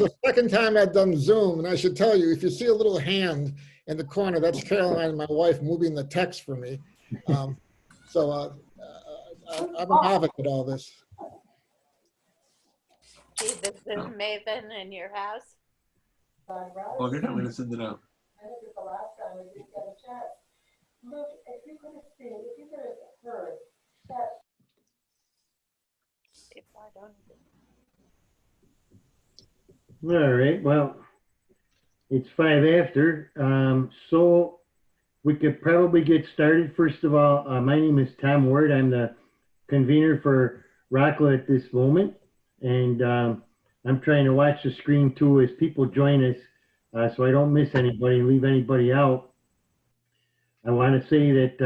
the second time I've done Zoom, and I should tell you, if you see a little hand in the corner, that's Caroline, my wife, moving the text for me. So I'm a novice at all this. See the Zoom maven in your house? Oh, good. I'm going to send it out. I think it's the last time we didn't get a chance. Look, if you could have seen, if you could have heard that. If I don't. All right, well, it's 5 after, so we could probably get started. First of all, my name is Tom Ward. I'm the convener for ROCLA at this moment, and I'm trying to watch the screen too as people join us, so I don't miss anybody, leave anybody out. I want to say that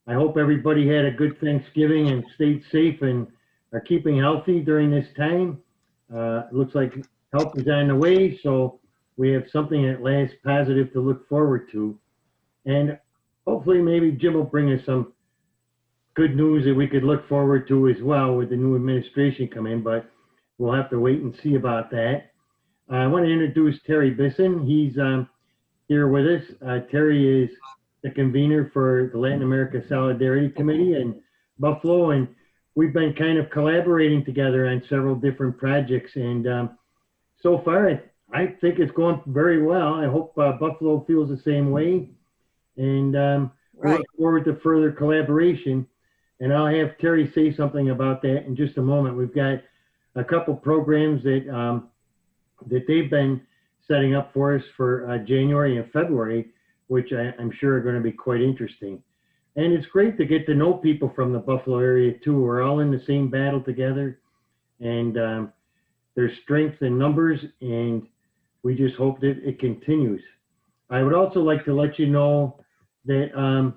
I hope everybody had a good Thanksgiving and stayed safe and are keeping healthy during this time. It looks like help is on the way, so we have something at last positive to look forward to. And hopefully maybe Jim will bring us some good news that we could look forward to as well with the new administration coming, but we'll have to wait and see about that. I want to introduce Terry Bisson. He's here with us. Terry is the convener for the Latin America Solidarity Committee in Buffalo, and we've been kind of collaborating together on several different projects, and so far I think it's going very well. I hope Buffalo feels the same way, and we look forward to further collaboration. And I'll have Terry say something about that in just a moment. We've got a couple programs that that they've been setting up for us for January and February, which I'm sure are going to be quite interesting. And it's great to get to know people from the Buffalo area too. We're all in the same battle together, and there's strength in numbers, and we just hope that it continues. I would also like to let you know that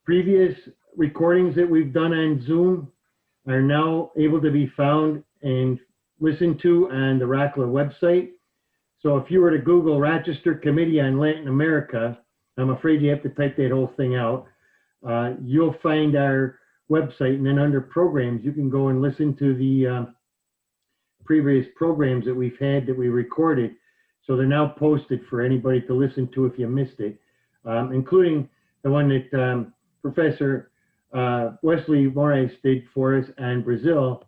previous recordings that we've done on Zoom are now able to be found and listened to on the ROCLA website. So if you were to Google Rochester Committee on Latin America, I'm afraid you have to type that whole thing out. You'll find our website, and then under programs, you can go and listen to the previous programs that we've had that we recorded. So they're now posted for anybody to listen to if you missed it, including the one that Professor Wesley Moraes did for us on Brazil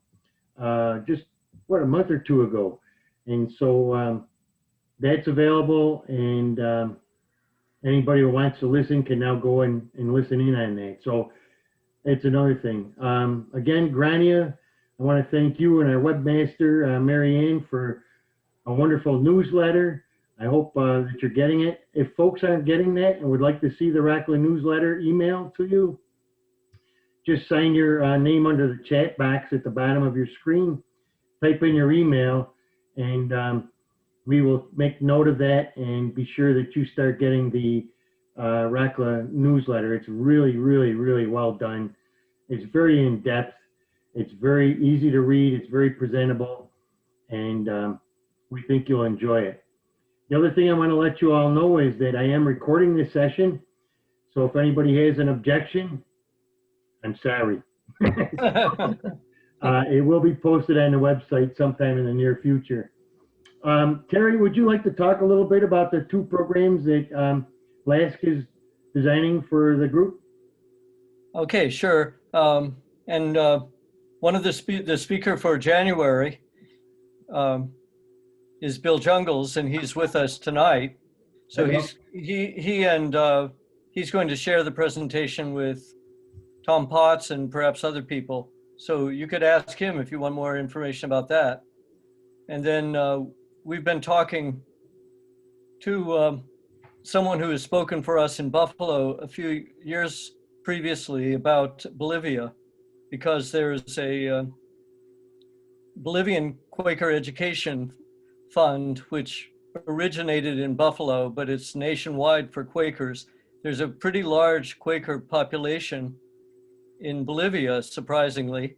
just, what, a month or two ago. And so that's available, and anybody who wants to listen can now go and listen in on that. So it's another thing. Again, Grania, I want to thank you and our webmaster, Mary Ann, for a wonderful newsletter. I hope that you're getting it. If folks aren't getting that and would like to see the ROCLA newsletter emailed to you, just sign your name under the chat box at the bottom of your screen, type in your email, and we will make note of that and be sure that you start getting the ROCLA newsletter. It's really, really, really well done. It's very in-depth. It's very easy to read. It's very presentable, and we think you'll enjoy it. The other thing I want to let you all know is that I am recording this session, so if anybody has an objection, I'm sorry. It will be posted on the website sometime in the near future. Terry, would you like to talk a little bit about the two programs that LASK is designing for the group? Okay, sure. One of the speaker for January is Bill Jungles, and he's with us tonight. So he's going to share the presentation with Tom Potts and perhaps other people. So you could ask him if you want more information about that. And then we've been talking to someone who has spoken for us in Buffalo a few years previously about Bolivia, because there's a Bolivian Quaker Education Fund, which originated in Buffalo, but it's nationwide for Quakers. There's a pretty large Quaker population in Bolivia, surprisingly,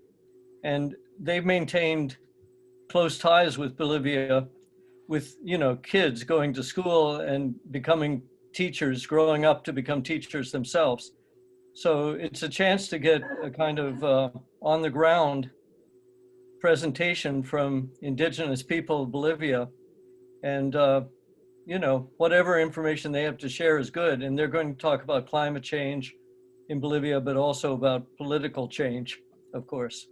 and they've maintained close ties with Bolivia, with, you know, kids going to school and becoming teachers, growing up to become teachers themselves. So it's a chance to get a kind of on the ground presentation from indigenous people of Bolivia And, you know, whatever information they have to share is good. And they're going to talk about climate change in Bolivia, but also about political change, of course.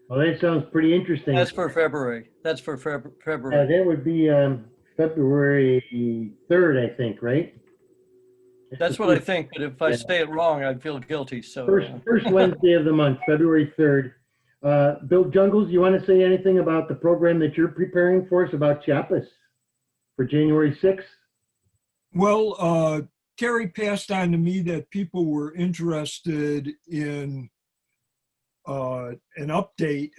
Well, that sounds pretty interesting. That's for February. That's for February. That would be February 3rd, I think, right? That's what I think, but if I say it wrong, I'd feel guilty, so. First Wednesday of the month, February 3rd. Bill Jungles, you want to say anything about the program that you're preparing for us about Chiapas for January 6th? Well, Terry passed on to me that people were interested in an update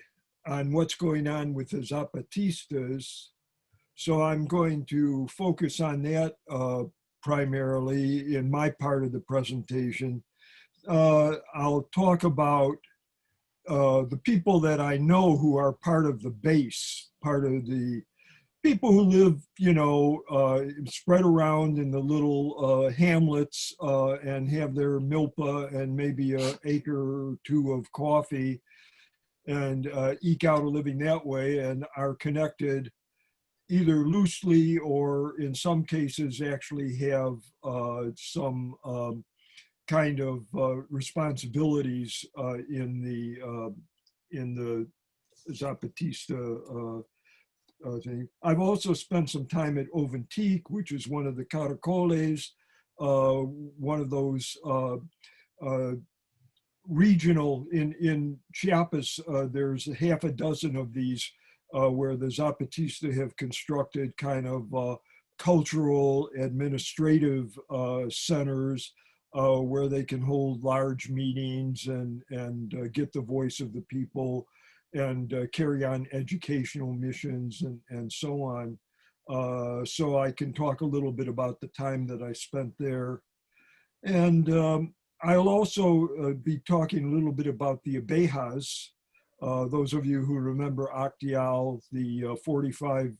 on what's going on with the Zapatistas. So I'm going to focus on that primarily in my part of the presentation. I'll talk about the people that I know who are part of the base, part of the people who live, you know, spread around in the little hamlets and have their milpa and maybe an acre or two of coffee and eke out a living that way, and are connected either loosely or in some cases actually have some kind of responsibilities in the Zapatista thing. I've also spent some time at Oventique, which is one of the caracoles, one of those regional in Chiapas. There's a half a dozen of these where the Zapatista have constructed kind of cultural, administrative centers where they can hold large meetings and get the voice of the people and carry on educational missions and so on. So I can talk a little bit about the time that I spent there. And I'll also be talking a little bit about the abejas. Those of you who remember Actial, the 45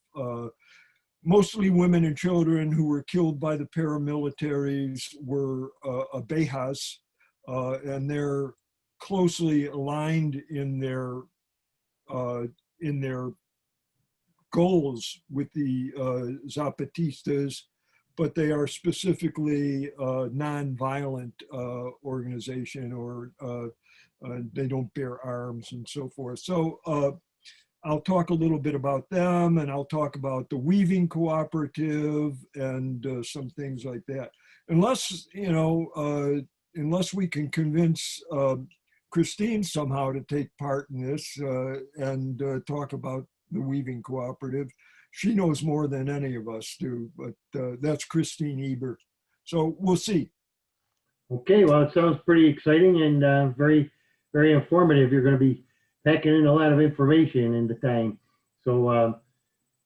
mostly women and children who were killed by the paramilitaries were abejas, and they're closely aligned in their goals with the Zapatistas, but they are specifically a non-violent organization, or they don't bear arms and so forth. So I'll talk a little bit about them, and I'll talk about the weaving cooperative and some things like that. Unless, you know, unless we can convince Christine somehow to take part in this and talk about the weaving cooperative. She knows more than any of us do, but that's Christine Eber. So we'll see. Okay, well, it sounds pretty exciting and very, very informative. You're going to be packing in a lot of information in the time. So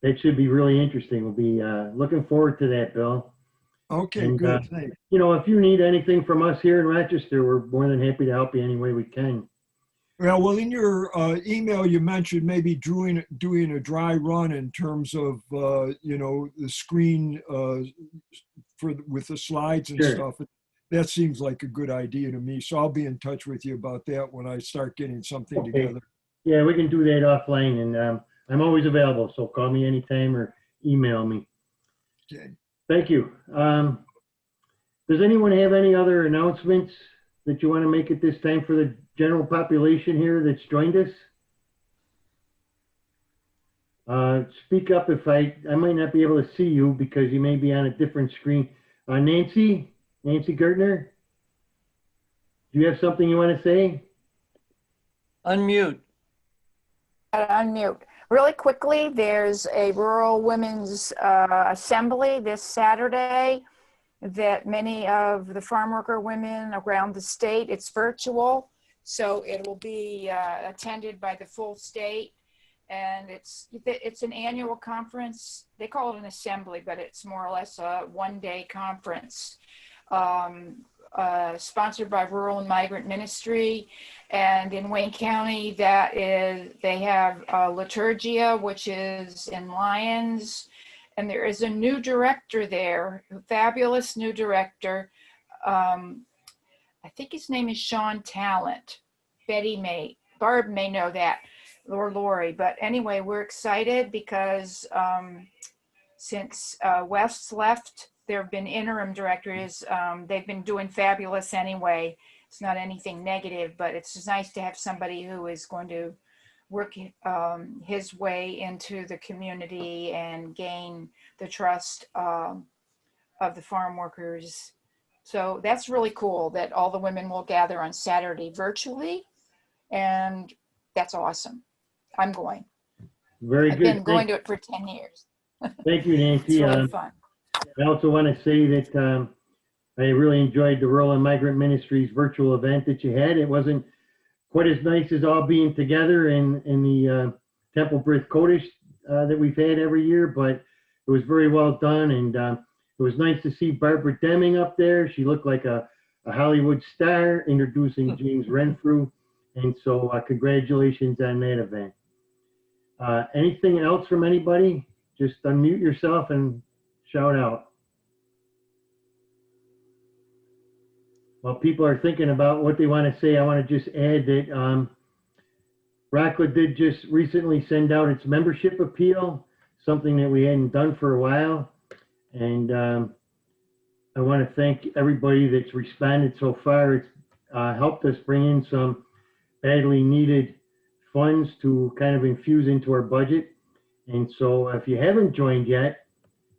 that should be really interesting. We'll be looking forward to that, Bill. Okay, And, good. Thanks. You know, if you need anything from us here in Rochester, we're more than happy to help you any way we can. Well, in your email, you mentioned maybe doing a dry run in terms of, you know, the screen with the slides and Sure. stuff. That seems like a good idea to me. So I'll be in touch with you about that when I start getting something Okay. together. Yeah, we can do that offline, and I'm always available. So call me anytime or email me. Okay. Thank you. Does anyone have any other announcements that you want to make at this time for the general population here that's joined us? Speak up if I might not be able to see you because you may be on a different screen. Nancy Gertner, do you have something you want to say? Unmute. Unmute. Really quickly, there's a rural women's assembly this Saturday that many of the farm worker women around the state, it's virtual, so it will be attended by the full state. And it's an annual conference. They call it an assembly, but it's more or less a one-day conference. Sponsored by Rural and Migrant Ministry, and in Wayne County, they have Liturgia, which is in Lyons, and there is a new director there, a fabulous new director. I think his name is Sean Talent. Barb may know that, or Lori, but anyway, we're excited because since Wes left, there have been interim directors. They've been doing fabulous anyway. It's not anything negative, but it's just nice to have somebody who is going to work his way into the community and gain the trust of the farm workers. So that's really cool that all the women will gather on Saturday virtually. And that's awesome. I'm going. Very I've good. been going to it for 10 years. Thank you, It's Nancy. really fun. I also want to say that I really enjoyed the Rural and Migrant Ministries virtual event that you had. It wasn't quite as nice as all being together in the Temple Brith Kodesh that we've had every year, but it was very well done. And it was nice to see Barbara Deming up there. She looked like a Hollywood star introducing James Renfrew. And so congratulations on that event. Anything else from anybody? Just unmute yourself and shout out. While people are thinking about what they want to say, I want to just add that ROCLA did just recently send out its membership appeal, something that we hadn't done for a while. And I want to thank everybody that's responded so far. It's helped us bring in some badly needed funds to kind of infuse into our budget. And so if you haven't joined yet,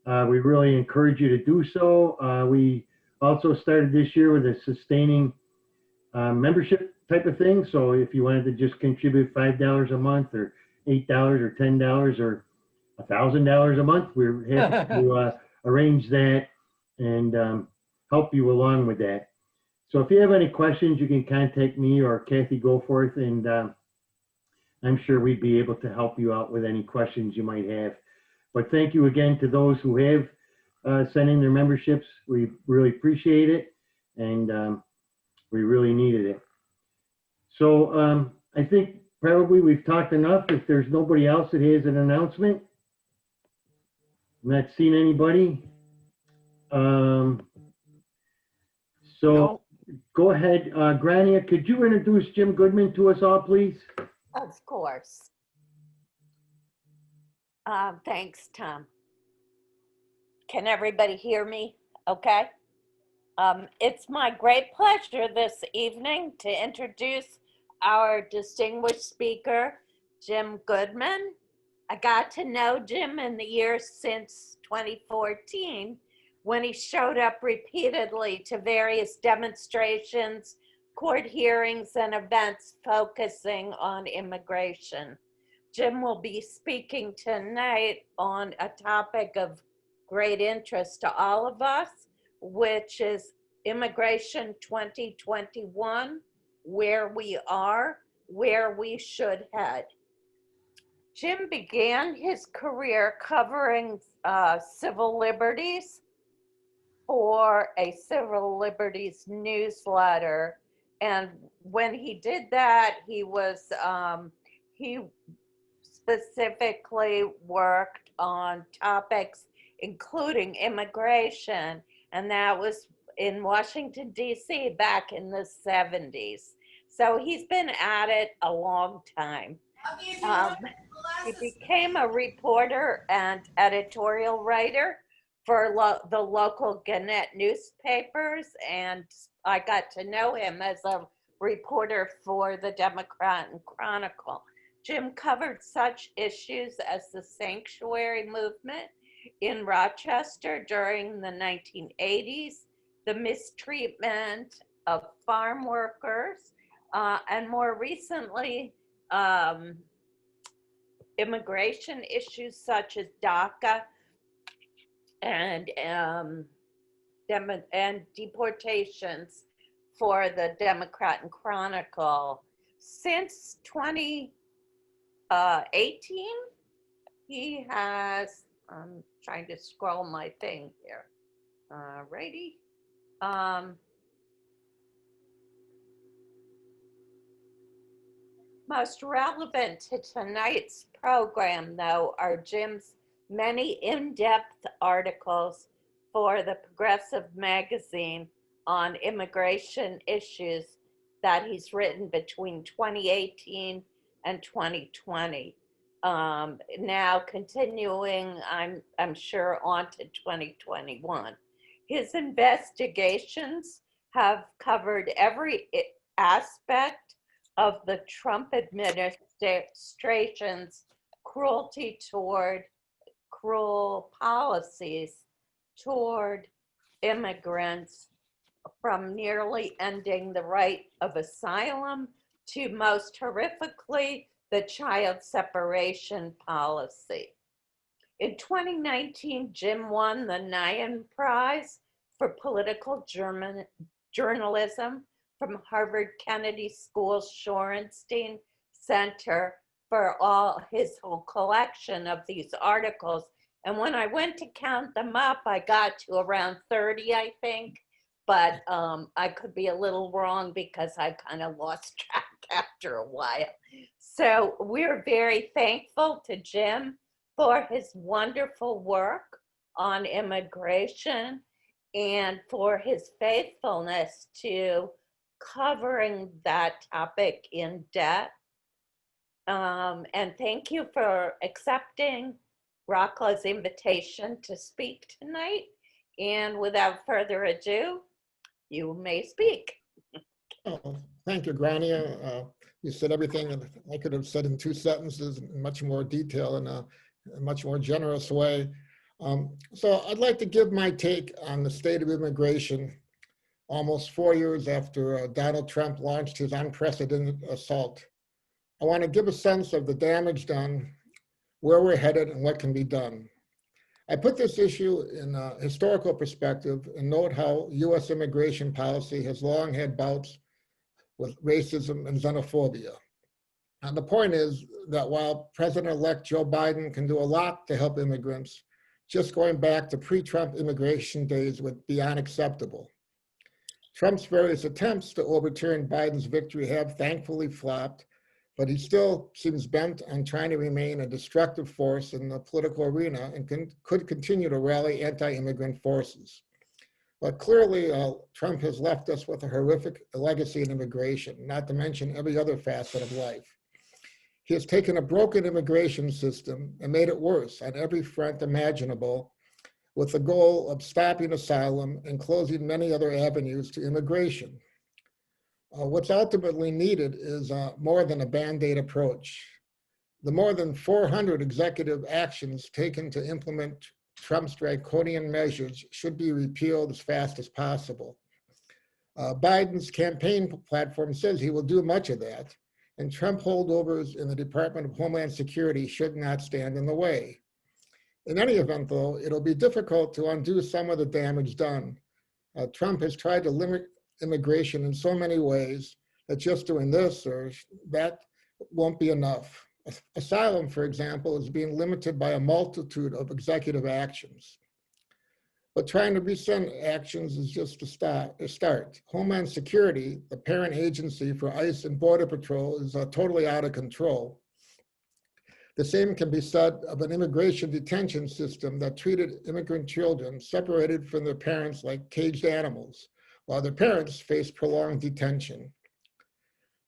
we really encourage you to do so. We also started this year with a sustaining membership type of thing. So if you wanted to just contribute $5 a month or $8 or $10 or $1,000 a month, we're happy to arrange that and help you along with that. So if you have any questions, you can contact me or Kathy Goforth, and I'm sure we'd be able to help you out with any questions you might have. But thank you again to those who have sent in their memberships. We really appreciate it, and we really needed it. So I think probably we've talked enough. If there's nobody else that has an announcement, I'm not seeing anybody. So No. Go ahead, Grania, could you introduce Jim Goodman to us all, please? Of course. Thanks, Tom. Can everybody hear me okay? It's my great pleasure this evening to introduce our distinguished speaker, Jim Goodman. I got to know Jim in the years since 2014 when he showed up repeatedly to various demonstrations, court hearings, and events focusing on immigration. Jim will be speaking tonight on a topic of great interest to all of us, which is Immigration 2021, where we are, where we should head. Jim began his career covering civil liberties for a civil liberties newsletter. And when he did that, he specifically worked on topics including immigration, and that was in Washington, D.C. back in the 70s. So he's been at it a long time. He became a reporter and editorial writer for the local Gannett newspapers, and I got to know him as a reporter for the Democrat and Chronicle. Jim covered such issues as the sanctuary movement in Rochester during the 1980s, the mistreatment of farm workers, and more recently, immigration issues such as DACA and deportations for the Democrat and Chronicle. Since 2018, he has, I'm trying to scroll my thing here, righty. Most relevant to tonight's program, though, are Jim's many in-depth articles for the Progressive magazine on immigration issues that he's written between 2018 and 2020. now continuing, I'm sure, on to 2021. His investigations have covered every aspect of the Trump administration's cruel policies toward immigrants, from nearly ending the right of asylum to, most horrifically, the child separation policy. In 2019, Jim won the Nyan Prize for Political Journalism from Harvard Kennedy School's Shorenstein Center for all his whole collection of these articles. And when I went to count them up, I got to around 30, I think. But I could be a little wrong because I kind of lost track after a while. So we're very thankful to Jim for his wonderful work on immigration and for his faithfulness to covering that topic in depth. And thank you for accepting ROCLA's invitation to speak tonight. And without further ado, you may speak. Oh, thank you, Grania. You said everything that I could have said in 2 sentences in much more detail and a much more generous way. So I'd like to give my take on the state of immigration almost 4 years after Donald Trump launched his unprecedented assault. I want to give a sense of the damage done, where we're headed, and what can be done. I put this issue in a historical perspective and note how US immigration policy has long had bouts with racism and xenophobia. And the point is that while President-elect Joe Biden can do a lot to help immigrants, just going back to pre-Trump immigration days would be unacceptable. Trump's various attempts to overturn Biden's victory have thankfully flopped, but he still seems bent on trying to remain a destructive force in the political arena and could continue to rally anti-immigrant forces. But clearly, Trump has left us with a horrific legacy in immigration, not to mention every other facet of life. He has taken a broken immigration system and made it worse on every front imaginable, with the goal of stopping asylum and closing many other avenues to immigration. What's ultimately needed is more than a Band-Aid approach. The more than 400 executive actions taken to implement Trump's draconian measures should be repealed as fast as possible. Biden's campaign platform says he will do much of that, and Trump holdovers in the Department of Homeland Security should not stand in the way. In any event, though, it'll be difficult to undo some of the damage done. Trump has tried to limit immigration in so many ways that just doing this or that won't be enough. Asylum, for example, is being limited by a multitude of executive actions. But trying to rescind actions is just a start. Homeland Security, the parent agency for ICE and Border Patrol, is totally out of control. The same can be said of an immigration detention system that treated immigrant children separated from their parents like caged animals, while their parents face prolonged detention.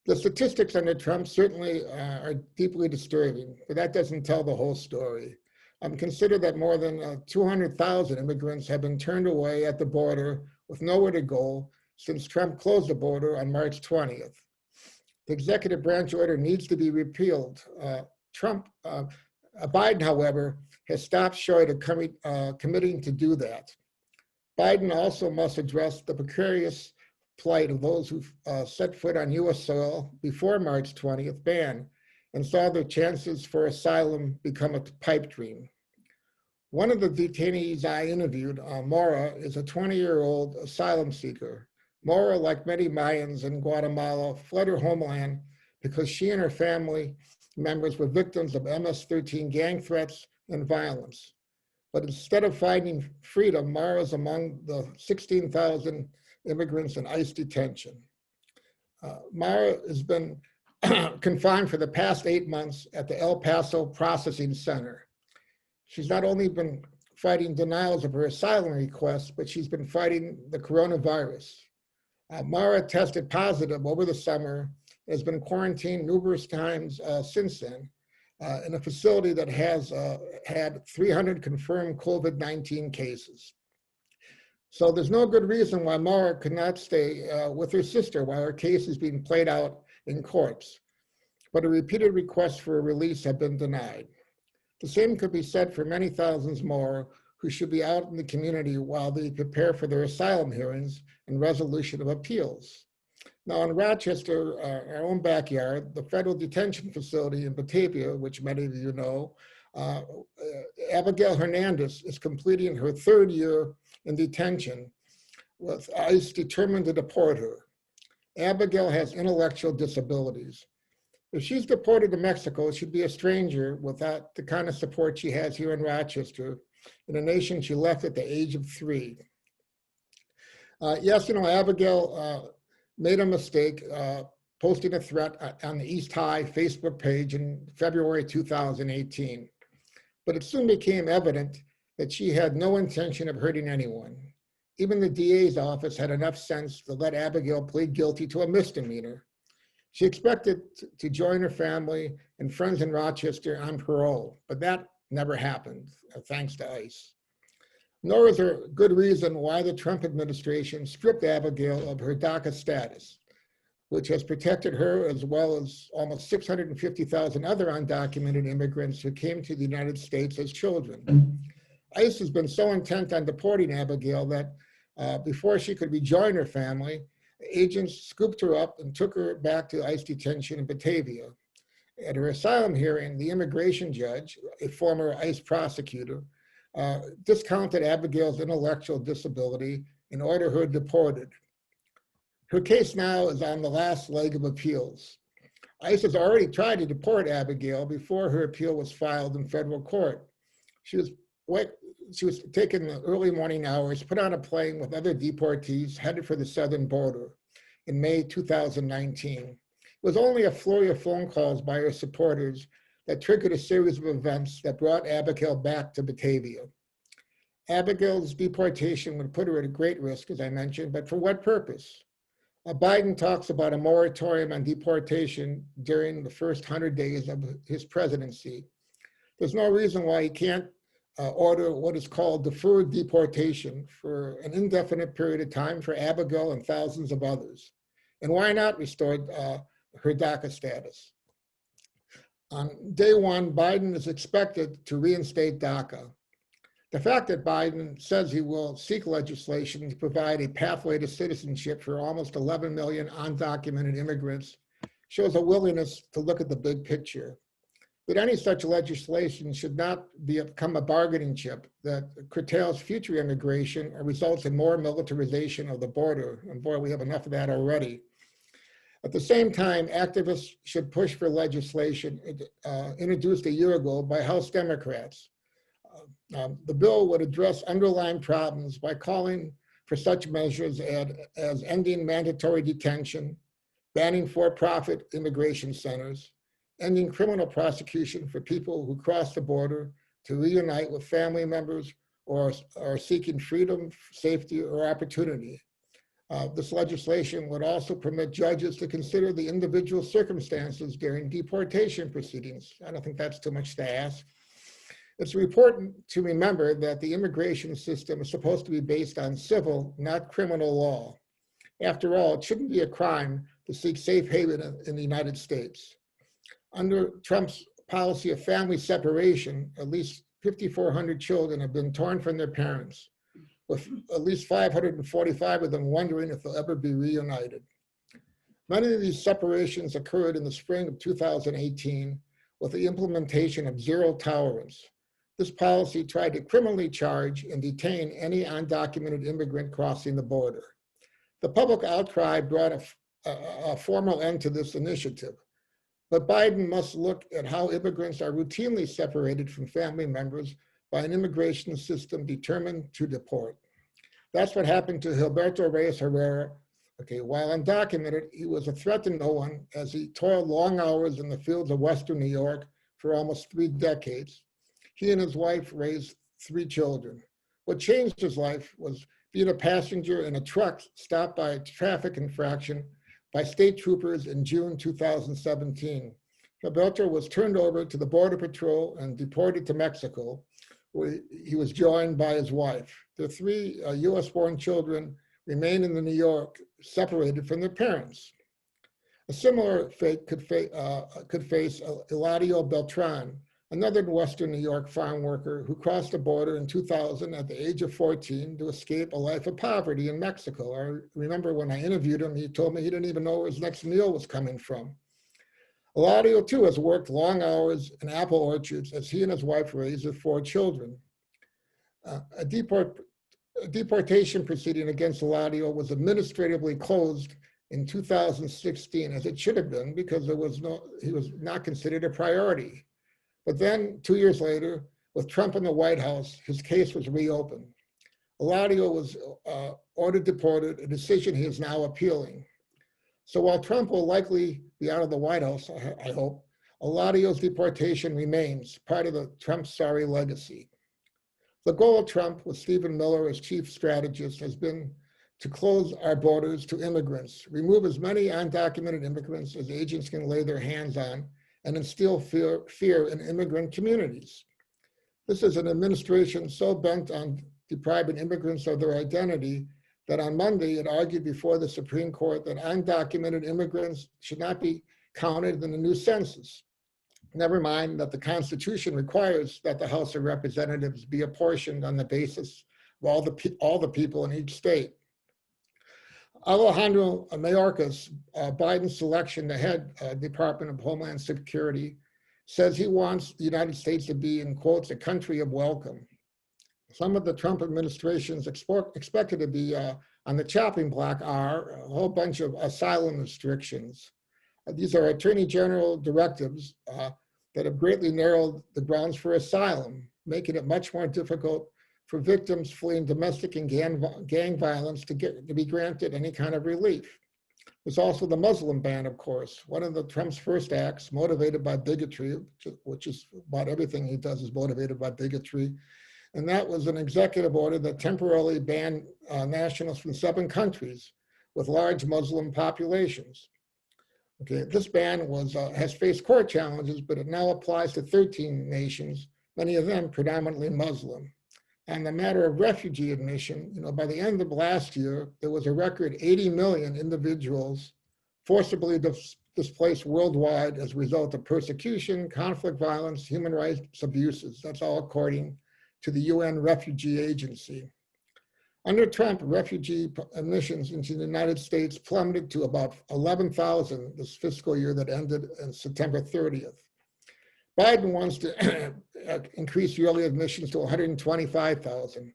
The statistics under Trump certainly are deeply disturbing, but that doesn't tell the whole story. Consider that more than 200,000 immigrants have been turned away at the border with nowhere to go since Trump closed the border on March 20th. The executive branch order needs to be repealed. Biden, however, has stopped short of committing to do that. Biden also must address the precarious plight of those who set foot on US soil before March 20th ban and saw their chances for asylum become a pipe dream. One of the detainees I interviewed, Maura, is a 20-year-old asylum seeker. Maura, like many Mayans in Guatemala, fled her homeland because she and her family members were victims of MS-13 gang threats and violence. But instead of finding freedom, Maura is among the 16,000 immigrants in ICE detention. Maura has been confined for the past 8 months at the El Paso Processing Center. She's not only been fighting denials of her asylum request, but she's been fighting the coronavirus. Maura tested positive over the summer, has been quarantined numerous times since then. in a facility that has had 300 confirmed COVID-19 cases. So there's no good reason why Maura could not stay with her sister while her case is being played out in courts. But her repeated requests for a release have been denied. The same could be said for many thousands more who should be out in the community while they prepare for their asylum hearings and resolution of appeals. Now in Rochester, our own backyard, the federal detention facility in Batavia, which many of you know, Abigail Hernandez is completing her 3rd year in detention with ICE determined to deport her. Abigail has intellectual disabilities. If she's deported to Mexico, she'd be a stranger without the kind of support she has here in Rochester, in a nation she left at the age of 3. Yes, you know, Abigail made a mistake posting a threat on the East High Facebook page in February 2018. But it soon became evident that she had no intention of hurting anyone. Even the DA's office had enough sense to let Abigail plead guilty to a misdemeanor. She expected to join her family and friends in Rochester on parole, but that never happened, thanks to ICE. Nor is there good reason why the Trump administration stripped Abigail of her DACA status, which has protected her as well as almost 650,000 other undocumented immigrants who came to the United States as children. ICE has been so intent on deporting Abigail that before she could rejoin her family, agents scooped her up and took her back to ICE detention in Batavia. At her asylum hearing, the immigration judge, a former ICE prosecutor, discounted Abigail's intellectual disability and ordered her deported. Her case now is on the last leg of appeals. ICE has already tried to deport Abigail before her appeal was filed in federal court. She was taken in the early morning hours, put on a plane with other deportees headed for the southern border in May 2019. It was only a flurry of phone calls by her supporters that triggered a series of events that brought Abigail back to Batavia. Abigail's deportation would put her at a great risk, as I mentioned, but for what purpose? Biden talks about a moratorium on deportation during the first 100 days of his presidency. There's no reason why he can't order what is called deferred deportation for an indefinite period of time for Abigail and thousands of others. And why not restore her DACA status? On day one, Biden is expected to reinstate DACA. The fact that Biden says he will seek legislation to provide a pathway to citizenship for almost 11 million undocumented immigrants shows a willingness to look at the big picture. But any such legislation should not become a bargaining chip that curtails future immigration or results in more militarization of the border. And boy, we have enough of that already. At the same time, activists should push for legislation introduced a year ago by House Democrats. The bill would address underlying problems by calling for such measures as ending mandatory detention, banning for-profit immigration centers, ending criminal prosecution for people who cross the border to reunite with family members or are seeking freedom, safety, or opportunity. This legislation would also permit judges to consider the individual circumstances during deportation proceedings. I don't think that's too much to ask. It's important to remember that the immigration system is supposed to be based on civil, not criminal law. After all, it shouldn't be a crime to seek safe haven in the United States. Under Trump's policy of family separation, at least 5,400 children have been torn from their parents, with at least 545 of them wondering if they'll ever be reunited. Many of these separations occurred in the spring of 2018 with the implementation of zero tolerance. This policy tried to criminally charge and detain any undocumented immigrant crossing the border. The public outcry brought a formal end to this initiative. But Biden must look at how immigrants are routinely separated from family members by an immigration system determined to deport. That's what happened to Gilberto Reyes Herrera. Okay, while undocumented, he was a threat to no one as he toiled long hours in the fields of Western New York for almost 3 decades. He and his wife raised 3 children. What changed his life was being a passenger in a truck stopped by a traffic infraction by state troopers in June 2017. Belcher was turned over to the Border Patrol and deported to Mexico, where he was joined by his wife. The three US-born children remain in New York, separated from their parents. A similar fate could face Eladio Beltran, another Western New York farm worker who crossed the border in 2000 at the age of 14 to escape a life of poverty in Mexico. I remember when I interviewed him, he told me he didn't even know where his next meal was coming from. Eladio, too, has worked long hours in apple orchards as he and his wife raised their 4 children. A deportation proceeding against Eladio was administratively closed in 2016, as it should have been, because he was not considered a priority. But then 2 years later, with Trump in the White House, his case was reopened. Eladio was ordered deported, a decision he is now appealing. So while Trump will likely be out of the White House, I hope, Eladio's deportation remains part of the Trump sorry legacy. The goal of Trump, with Stephen Miller as chief strategist, has been to close our borders to immigrants, remove as many undocumented immigrants as agents can lay their hands on, and instill fear in immigrant communities. This is an administration so bent on depriving immigrants of their identity that on Monday it argued before the Supreme Court that undocumented immigrants should not be counted in the new census. Never mind that the Constitution requires that the House of Representatives be apportioned on the basis of all the people in each state. Alejandro Mayorkas, Biden's selection to head Department of Homeland Security, says he wants the United States to be, in quotes, a country of welcome. Some of the Trump administration's expected to be on the chopping block are a whole bunch of asylum restrictions. These are Attorney General directives that have greatly narrowed the grounds for asylum, making it much more difficult for victims fleeing domestic and gang violence to be granted any kind of relief. There's also the Muslim ban, of course, one of Trump's first acts motivated by bigotry, which is about everything he does is motivated by bigotry. And that was an executive order that temporarily banned nationals from 7 countries with large Muslim populations. Okay, this ban has faced court challenges, but it now applies to 13 nations, many of them predominantly Muslim. On the matter of refugee admission, by the end of last year, there was a record 80 million individuals forcibly displaced worldwide as a result of persecution, conflict, violence, human rights abuses. That's all according to the UN Refugee Agency. Under Trump, refugee admissions into the United States plummeted to about 11,000 this fiscal year that ended on September 30th. Biden wants to increase yearly admissions to 125,000.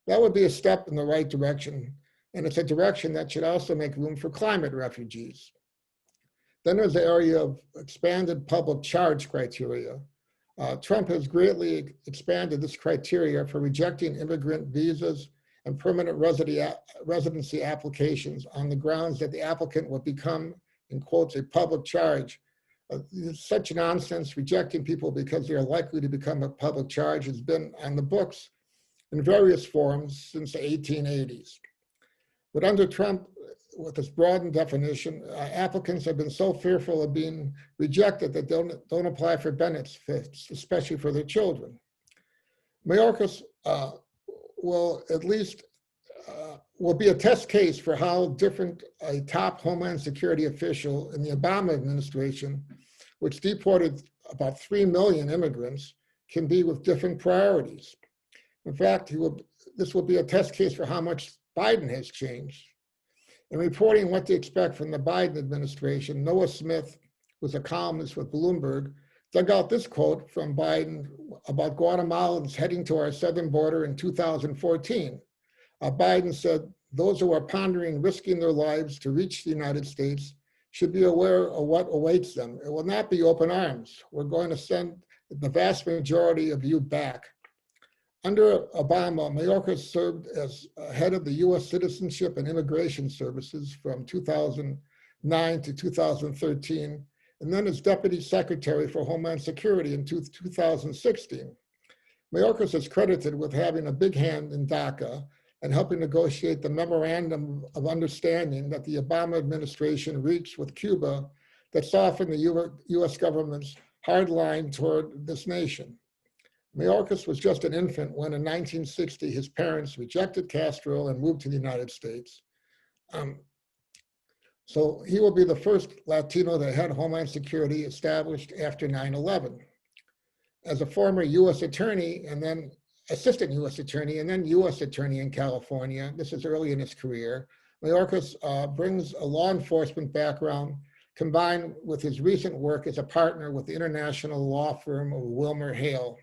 That would be a step in the right direction, and it's a direction that should also make room for climate refugees. Then there's the area of expanded public charge criteria. Trump has greatly expanded this criteria for rejecting immigrant visas and permanent residency applications on the grounds that the applicant will become, in quotes, a public charge. Such nonsense, rejecting people because they are likely to become a public charge, has been on the books in various forms since the 1880s. But under Trump, with this broadened definition, applicants have been so fearful of being rejected that don't apply for benefits, especially for their children. Mayorkas will be a test case for how different a top Homeland Security official in the Obama administration, which deported about 3 million immigrants, can be with different priorities. In fact, this will be a test case for how much Biden has changed. In reporting what to expect from the Biden administration, Noah Smith, who's a columnist with Bloomberg, dug out this quote from Biden about Guatemalans heading to our southern border in 2014. Biden said, those who are pondering risking their lives to reach the United States should be aware of what awaits them. It will not be open arms. We're going to send the vast majority of you back. Under Obama, Mayorkas served as head of the U.S. Citizenship and Immigration Services from 2009 to 2013, and then as Deputy Secretary for Homeland Security in 2016. Mayorkas is credited with having a big hand in DACA and helping negotiate the memorandum of understanding that the Obama administration reached with Cuba that softened the US government's hard line toward this nation. Mayorkas was just an infant when in 1960 his parents rejected Castro and moved to the United States. So he will be the first Latino to head Homeland Security established after 9/11. As a former US attorney and then assistant US attorney and then US attorney in California, this is early in his career, Mayorkas brings a law enforcement background combined with his recent work as a partner with the international law firm of Wilmer Hale.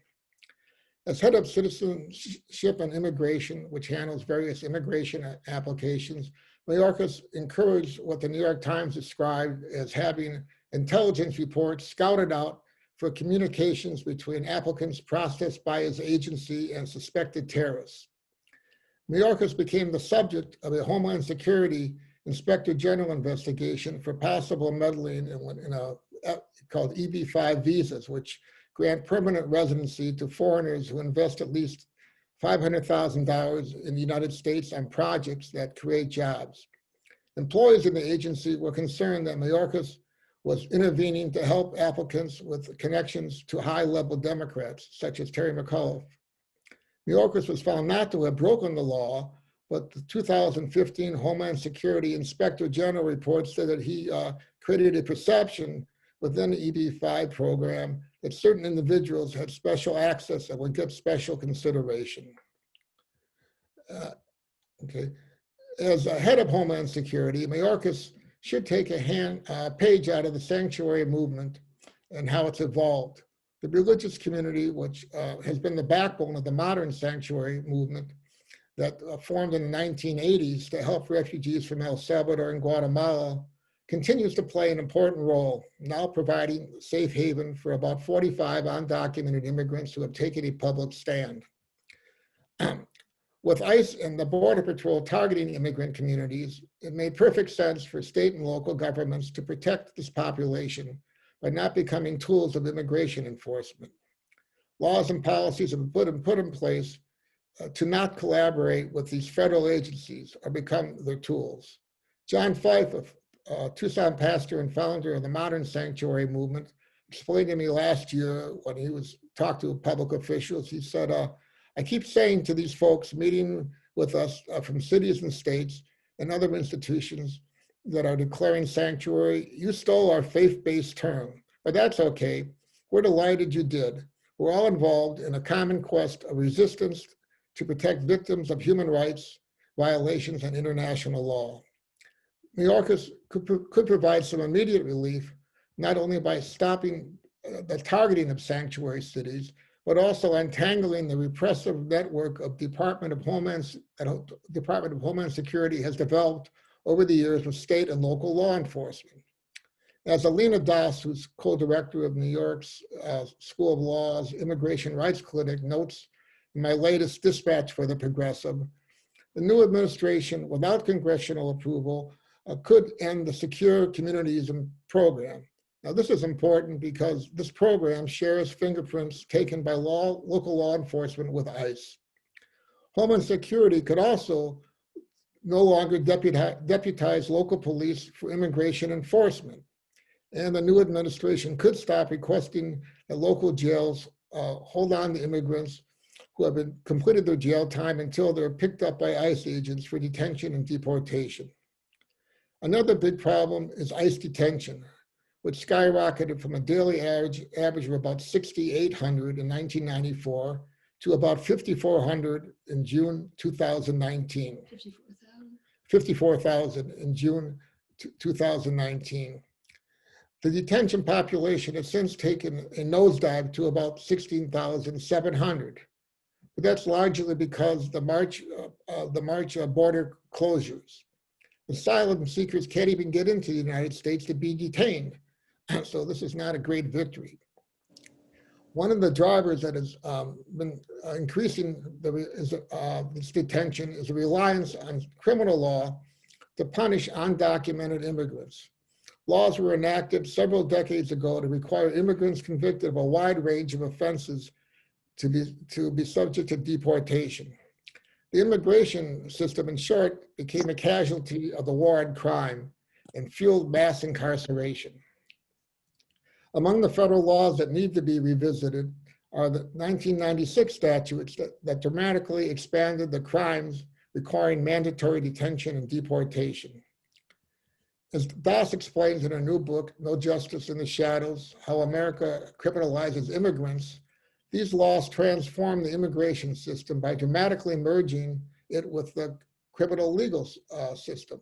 As head of citizenship and immigration, which handles various immigration applications, Mayorkas encouraged what the New York Times described as having intelligence reports scouted out for communications between applicants processed by his agency and suspected terrorists. Mayorkas became the subject of a Homeland Security Inspector General investigation for possible meddling in a called EB-5 visas, which grant permanent residency to foreigners who invest at least $500,000 in the United States on projects that create jobs. Employees in the agency were concerned that Mayorkas was intervening to help applicants with connections to high-level Democrats, such as Terry McAuliffe. Mayorkas was found not to have broken the law, but the 2015 Homeland Security Inspector General report said that he created a perception within the EB-5 program that certain individuals had special access and would get special consideration. As a head of Homeland Security, Mayorkas should take a page out of the sanctuary movement and how it's evolved. The religious community, which has been the backbone of the modern sanctuary movement that formed in the 1980s to help refugees from El Salvador and Guatemala, continues to play an important role, now providing safe haven for about 45 undocumented immigrants who have taken a public stand. With ICE and the Border Patrol targeting immigrant communities, it made perfect sense for state and local governments to protect this population by not becoming tools of immigration enforcement. Laws and policies have been put in place to not collaborate with these federal agencies or become their tools. John Fife, Tucson pastor and founder of the Modern Sanctuary Movement, explained to me last year when he was talked to public officials, he said, I keep saying to these folks meeting with us from cities and states and other institutions that are declaring sanctuary, you stole our faith-based term, but that's okay. We're delighted you did. We're all involved in a common quest of resistance to protect victims of human rights violations and international law. Mayorkas could provide some immediate relief, not only by stopping the targeting of sanctuary cities, but also untangling the repressive network of Department of Homeland Security has developed over the years with state and local law enforcement. As Alina Das, who's co-director of New York's School of Law's Immigration Rights Clinic, notes in my latest dispatch for the Progressive, the new administration, without congressional approval, could end the Secure Communities program. Now, this is important because this program shares fingerprints taken by local law enforcement with ICE. Homeland Security could also no longer deputize local police for immigration enforcement. And the new administration could stop requesting that local jails hold on to immigrants who have completed their jail time until they're picked up by ICE agents for detention and deportation. Another big problem is ICE detention, which skyrocketed from a daily average of about 6,800 in 1994 to about 5,400 in June 2019. 54,000 in June 2019. The detention population has since taken a nosedive to about 16,700. But that's largely because the March border closures. Asylum seekers can't even get into the United States to be detained. So this is not a great victory. One of the drivers that has been increasing this detention is a reliance on criminal law to punish undocumented immigrants. Laws were enacted several decades ago to require immigrants convicted of a wide range of offenses to be subject to deportation. The immigration system, in short, became a casualty of the war on crime and fueled mass incarceration. Among the federal laws that need to be revisited are the 1996 statutes that dramatically expanded the crimes requiring mandatory detention and deportation. As Doss explains in her new book, No Justice in the Shadows, How America Criminalizes Immigrants, these laws transform the immigration system by dramatically merging it with the criminal legal system.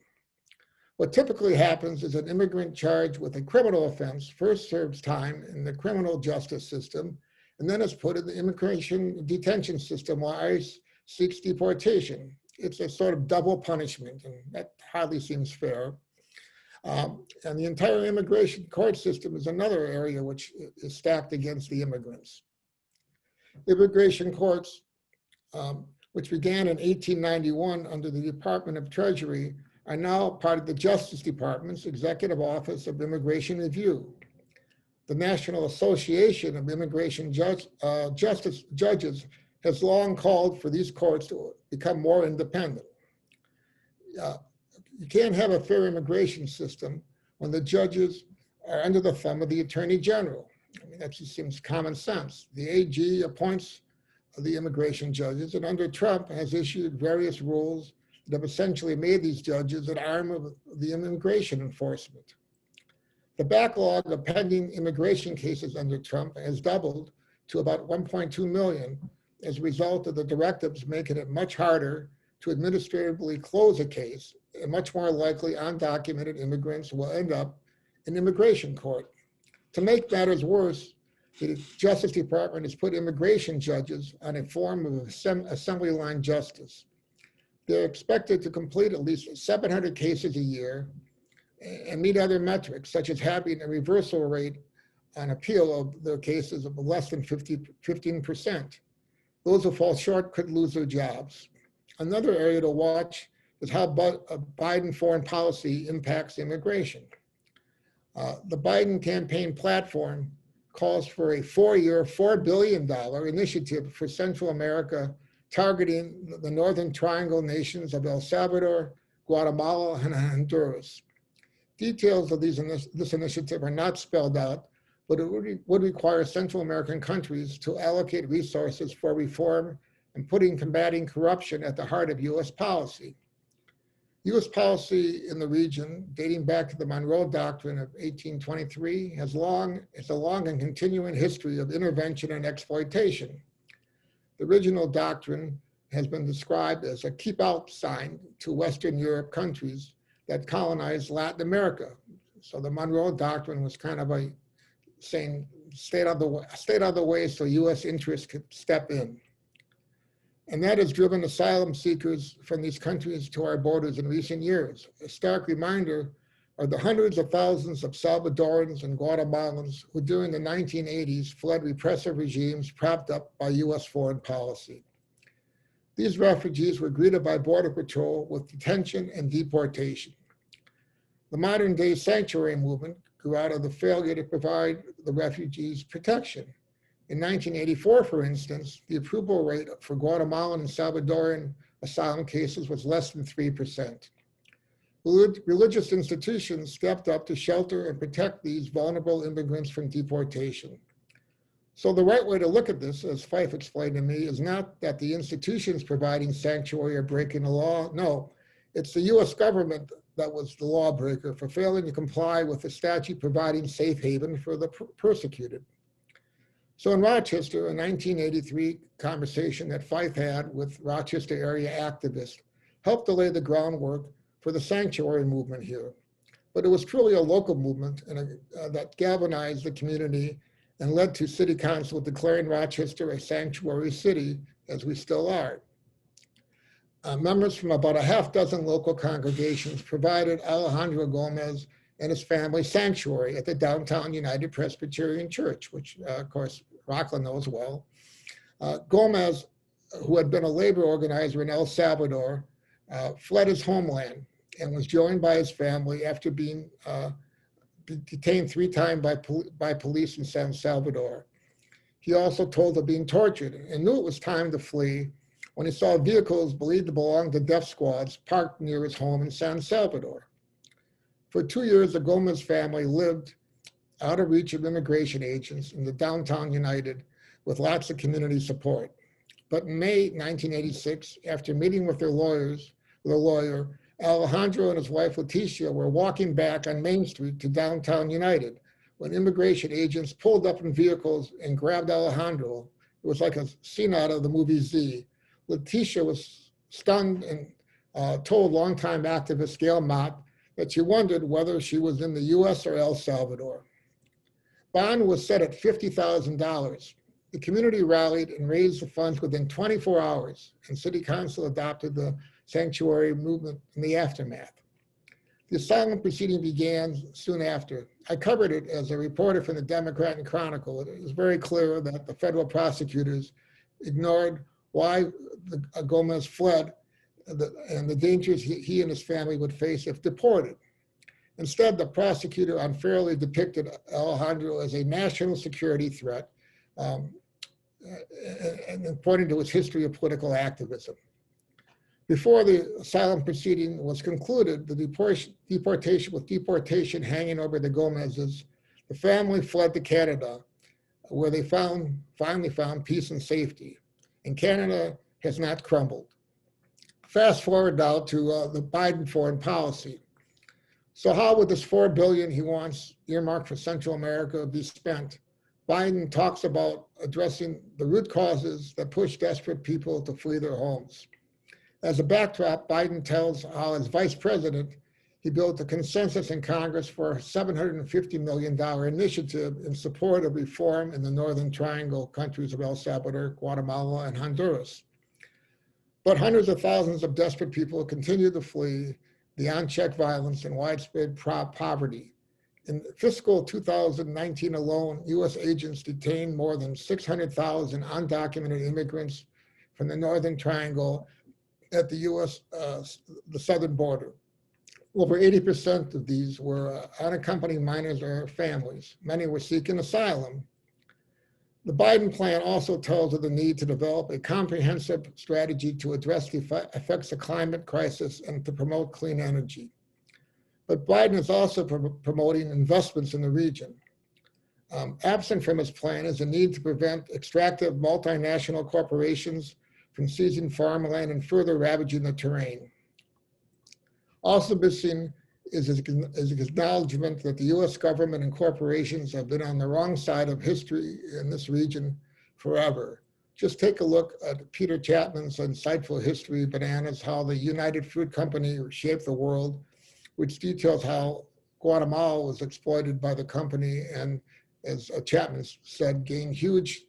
What typically happens is an immigrant charged with a criminal offense first serves time in the criminal justice system and then is put in the immigration detention system while ICE seeks deportation. It's a sort of double punishment, and that hardly seems fair. And the entire immigration court system is another area which is stacked against the immigrants. Immigration courts, which began in 1891 under the Department of Treasury, are now part of the Justice Department's Executive Office of Immigration Review. The National Association of Immigration Justice Judges has long called for these courts to become more independent. You can't have a fair immigration system when the judges are under the thumb of the Attorney General. I mean, that just seems common sense. The AG appoints the immigration judges, and under Trump has issued various rules that have essentially made these judges an arm of the immigration enforcement. The backlog of pending immigration cases under Trump has doubled to about 1.2 million as a result of the directives making it much harder to administratively close a case, and much more likely undocumented immigrants will end up in immigration court. To make matters worse, the Justice Department has put immigration judges on a form of assembly line justice. They're expected to complete at least 700 cases a year and meet other metrics, such as having a reversal rate on appeal of their cases of less than 15%. Those who fall short could lose their jobs. Another area to watch is how Biden foreign policy impacts immigration. The Biden campaign platform calls for a 4-year, $4 billion initiative for Central America, targeting the Northern Triangle nations of El Salvador, Guatemala, and Honduras. Details of this initiative are not spelled out, but it would require Central American countries to allocate resources for reform and putting combating corruption at the heart of U.S. policy. U.S. policy in the region, dating back to the Monroe Doctrine of 1823, has a long and continuing history of intervention and exploitation. The original doctrine has been described as a keep out sign to Western Europe countries that colonized Latin America. So the Monroe Doctrine was kind of a saying, stay out of the way so U.S. interests could step in. And that has driven asylum seekers from these countries to our borders in recent years. A stark reminder are the hundreds of thousands of Salvadorans and Guatemalans who during the 1980s fled repressive regimes propped up by US foreign policy. These refugees were greeted by Border Patrol with detention and deportation. The modern day sanctuary movement grew out of the failure to provide the refugees protection. In 1984, for instance, the approval rate for Guatemalan and Salvadoran asylum cases was less than 3%. Religious institutions stepped up to shelter and protect these vulnerable immigrants from deportation. So the right way to look at this, as Fife explained to me, is not that the institutions providing sanctuary are breaking the law. No, it's the US government that was the lawbreaker for failing to comply with the statute providing safe haven for the persecuted. So in Rochester, a 1983 conversation that Fife had with Rochester area activists helped to lay the groundwork for the sanctuary movement here. But it was truly a local movement that galvanized the community and led to City Council declaring Rochester a sanctuary city, as we still are. Members from about a half dozen local congregations provided Alejandro Gomez and his family sanctuary at the downtown United Presbyterian Church, which of course ROCLA knows well. Gomez, who had been a labor organizer in El Salvador, fled his homeland and was joined by his family after being detained 3 times by police in San Salvador. He also told of being tortured and knew it was time to flee when he saw vehicles believed to belong to death squads parked near his home in San Salvador. For 2 years, the Gomez family lived out of reach of immigration agents in the downtown United with lots of community support. But in May 1986, after meeting with a lawyer, Alejandro and his wife Leticia were walking back on Main Street to downtown United when immigration agents pulled up in vehicles and grabbed Alejandro. It was like a scene out of the movie Z. Leticia was stunned and told longtime activist Gail Mott that she wondered whether she was in the US or El Salvador. Bond was set at $50,000. The community rallied and raised the funds within 24 hours, and City Council adopted the sanctuary movement in the aftermath. The asylum proceeding began soon after. I covered it as a reporter from the Democrat and Chronicle. It was very clear that the federal prosecutors ignored why Gomez fled and the dangers he and his family would face if deported. Instead, the prosecutor unfairly depicted Alejandro as a national security threat, and pointing to his history of political activism. Before the asylum proceeding was concluded, the deportation hanging over the Gomez's, the family fled to Canada, where they finally found peace and safety. And Canada has not crumbled. Fast forward now to the Biden foreign policy. So how would this $4 billion he wants earmarked for Central America be spent? Biden talks about addressing the root causes that push desperate people to flee their homes. As a backdrop, Biden tells how as vice president, he built a consensus in Congress for a $750 million initiative in support of reform in the Northern Triangle countries of El Salvador, Guatemala, and Honduras. But hundreds of thousands of desperate people continue to flee the unchecked violence and widespread poverty. In fiscal 2019 alone, U.S. agents detained more than 600,000 undocumented immigrants from the Northern Triangle at the U.S. The southern border. Over 80% of these were unaccompanied minors or families. Many were seeking asylum. The Biden plan also tells of the need to develop a comprehensive strategy to address the effects of climate crisis and to promote clean energy. But Biden is also promoting investments in the region. Absent from his plan is a need to prevent extractive multinational corporations from seizing farmland and further ravaging the terrain. Also missing is his acknowledgement that the US government and corporations have been on the wrong side of history in this region forever. Just take a look at Peter Chapman's insightful history, Bananas, How the United Fruit Company Shaped the World, which details how Guatemala was exploited by the company and, as Chapman said, gained huge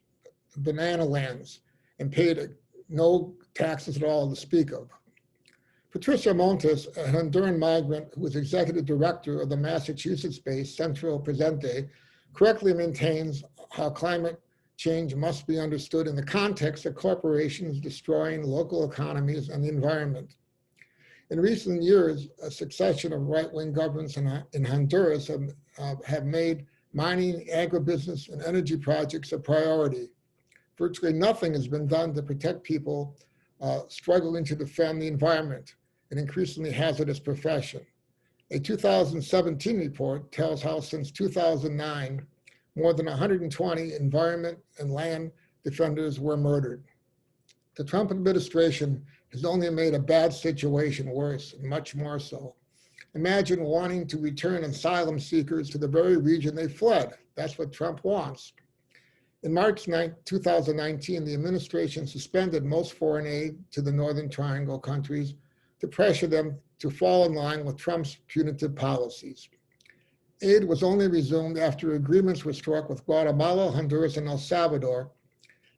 banana lands and paid no taxes at all to speak of. Patricia Montes, a Honduran migrant who was executive director of the Massachusetts-based Centro Presente, correctly maintains how climate change must be understood in the context of corporations destroying local economies and the environment. In recent years, a succession of right-wing governments in Honduras have made mining, agribusiness, and energy projects a priority. Virtually nothing has been done to protect people struggling to defend the environment, an increasingly hazardous profession. A 2017 report tells how since 2009, more than 120 environment and land defenders were murdered. The Trump administration has only made a bad situation worse, and much more so. Imagine wanting to return asylum seekers to the very region they fled. That's what Trump wants. In March 2019, the administration suspended most foreign aid to the Northern Triangle countries to pressure them to fall in line with Trump's punitive policies. Aid was only resumed after agreements were struck with Guatemala, Honduras, and El Salvador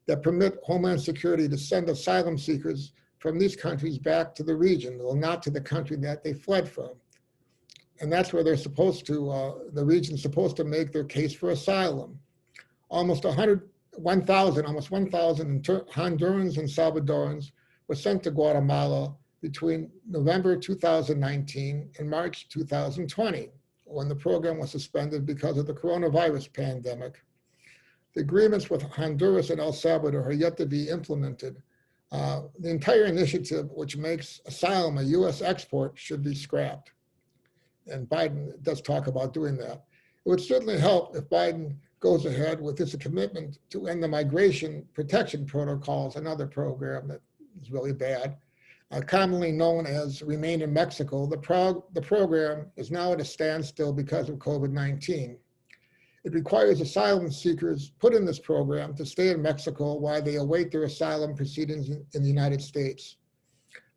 that permit Homeland Security to send asylum seekers from these countries back to the region, though not to the country that they fled from. And that's where they're supposed to, the region's supposed to make their case for asylum. Almost 1,000 Hondurans and Salvadorans were sent to Guatemala between November 2019 and March 2020, when the program was suspended because of the coronavirus pandemic. The agreements with Honduras and El Salvador are yet to be implemented. The entire initiative, which makes asylum a US export, should be scrapped. And Biden does talk about doing that. It would certainly help if Biden goes ahead with his commitment to end the migration protection protocols, another program that is really bad. Commonly known as Remain in Mexico, the program is now at a standstill because of COVID-19. It requires asylum seekers put in this program to stay in Mexico while they await their asylum proceedings in the United States.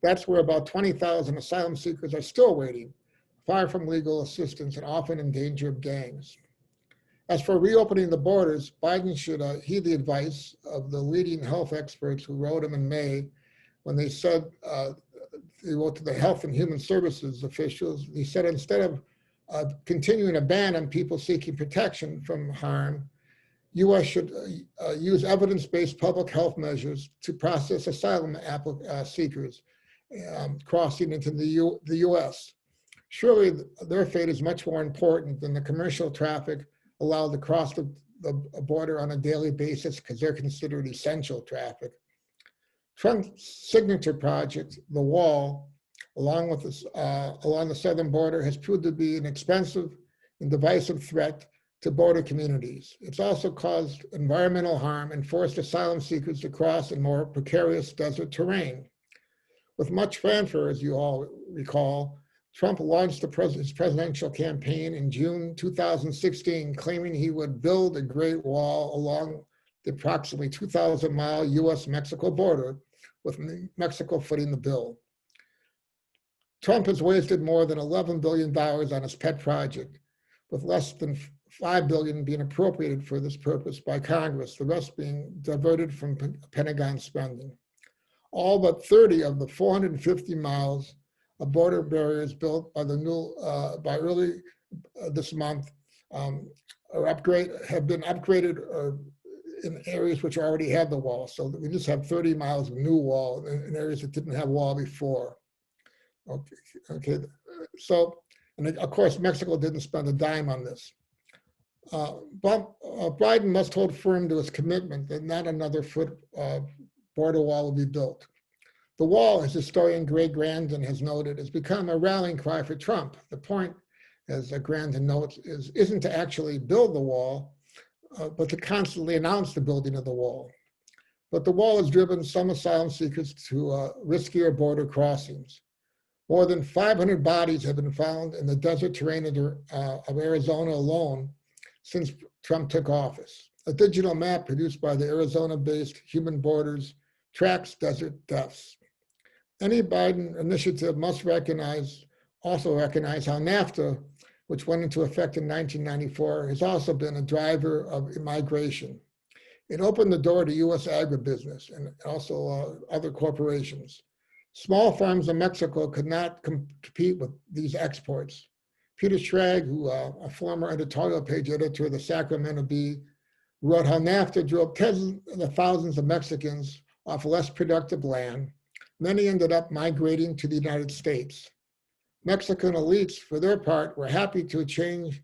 That's where about 20,000 asylum seekers are still waiting, far from legal assistance and often in danger of gangs. As for reopening the borders, Biden should heed the advice of the leading health experts who wrote him in May when they said, they wrote to the Health and Human Services officials, he said instead of continuing a ban on people seeking protection from harm, U.S. should use evidence-based public health measures to process asylum seekers crossing into the U.S. Surely their fate is much more important than the commercial traffic allowed to cross the border on a daily basis because they're considered essential traffic. Trump's signature project, the wall, along the southern border, has proved to be an expensive and divisive threat to border communities. It's also caused environmental harm and forced asylum seekers to cross in more precarious desert terrain. With much fanfare, as you all recall, Trump launched his presidential campaign in June 2016, claiming he would build a Great Wall along the approximately 2,000-mile U.S.-Mexico border, with Mexico footing the bill. Trump has wasted more than $11 billion on his pet project, with less than $5 billion being appropriated for this purpose by Congress, the rest being diverted from Pentagon spending. All but 30 of the 450 miles of border barriers built by the new by early this month have been upgraded in areas which already had the wall. So we just have 30 miles of new wall in areas that didn't have wall before. Okay. So, and of course, Mexico didn't spend a dime on this. But Biden must hold firm to his commitment that not another foot border wall will be built. The wall, as historian Greg Grandin has noted, has become a rallying cry for Trump. The point, as Grandin notes, isn't to actually build the wall, but to constantly announce the building of the wall. But the wall has driven some asylum seekers to riskier border crossings. More than 500 bodies have been found in the desert terrain of Arizona alone since Trump took office. A digital map produced by the Arizona-based Human Borders tracks desert deaths. Any Biden initiative must also recognize how NAFTA, which went into effect in 1994, has also been a driver of immigration. It opened the door to U.S. agribusiness and also other corporations. Small farms in Mexico could not compete with these exports. Peter Schrag, who a former editorial page editor of the Sacramento Bee, wrote how NAFTA drove tens of thousands of Mexicans off less productive land. Many ended up migrating to the United States. Mexican elites, for their part, were happy to change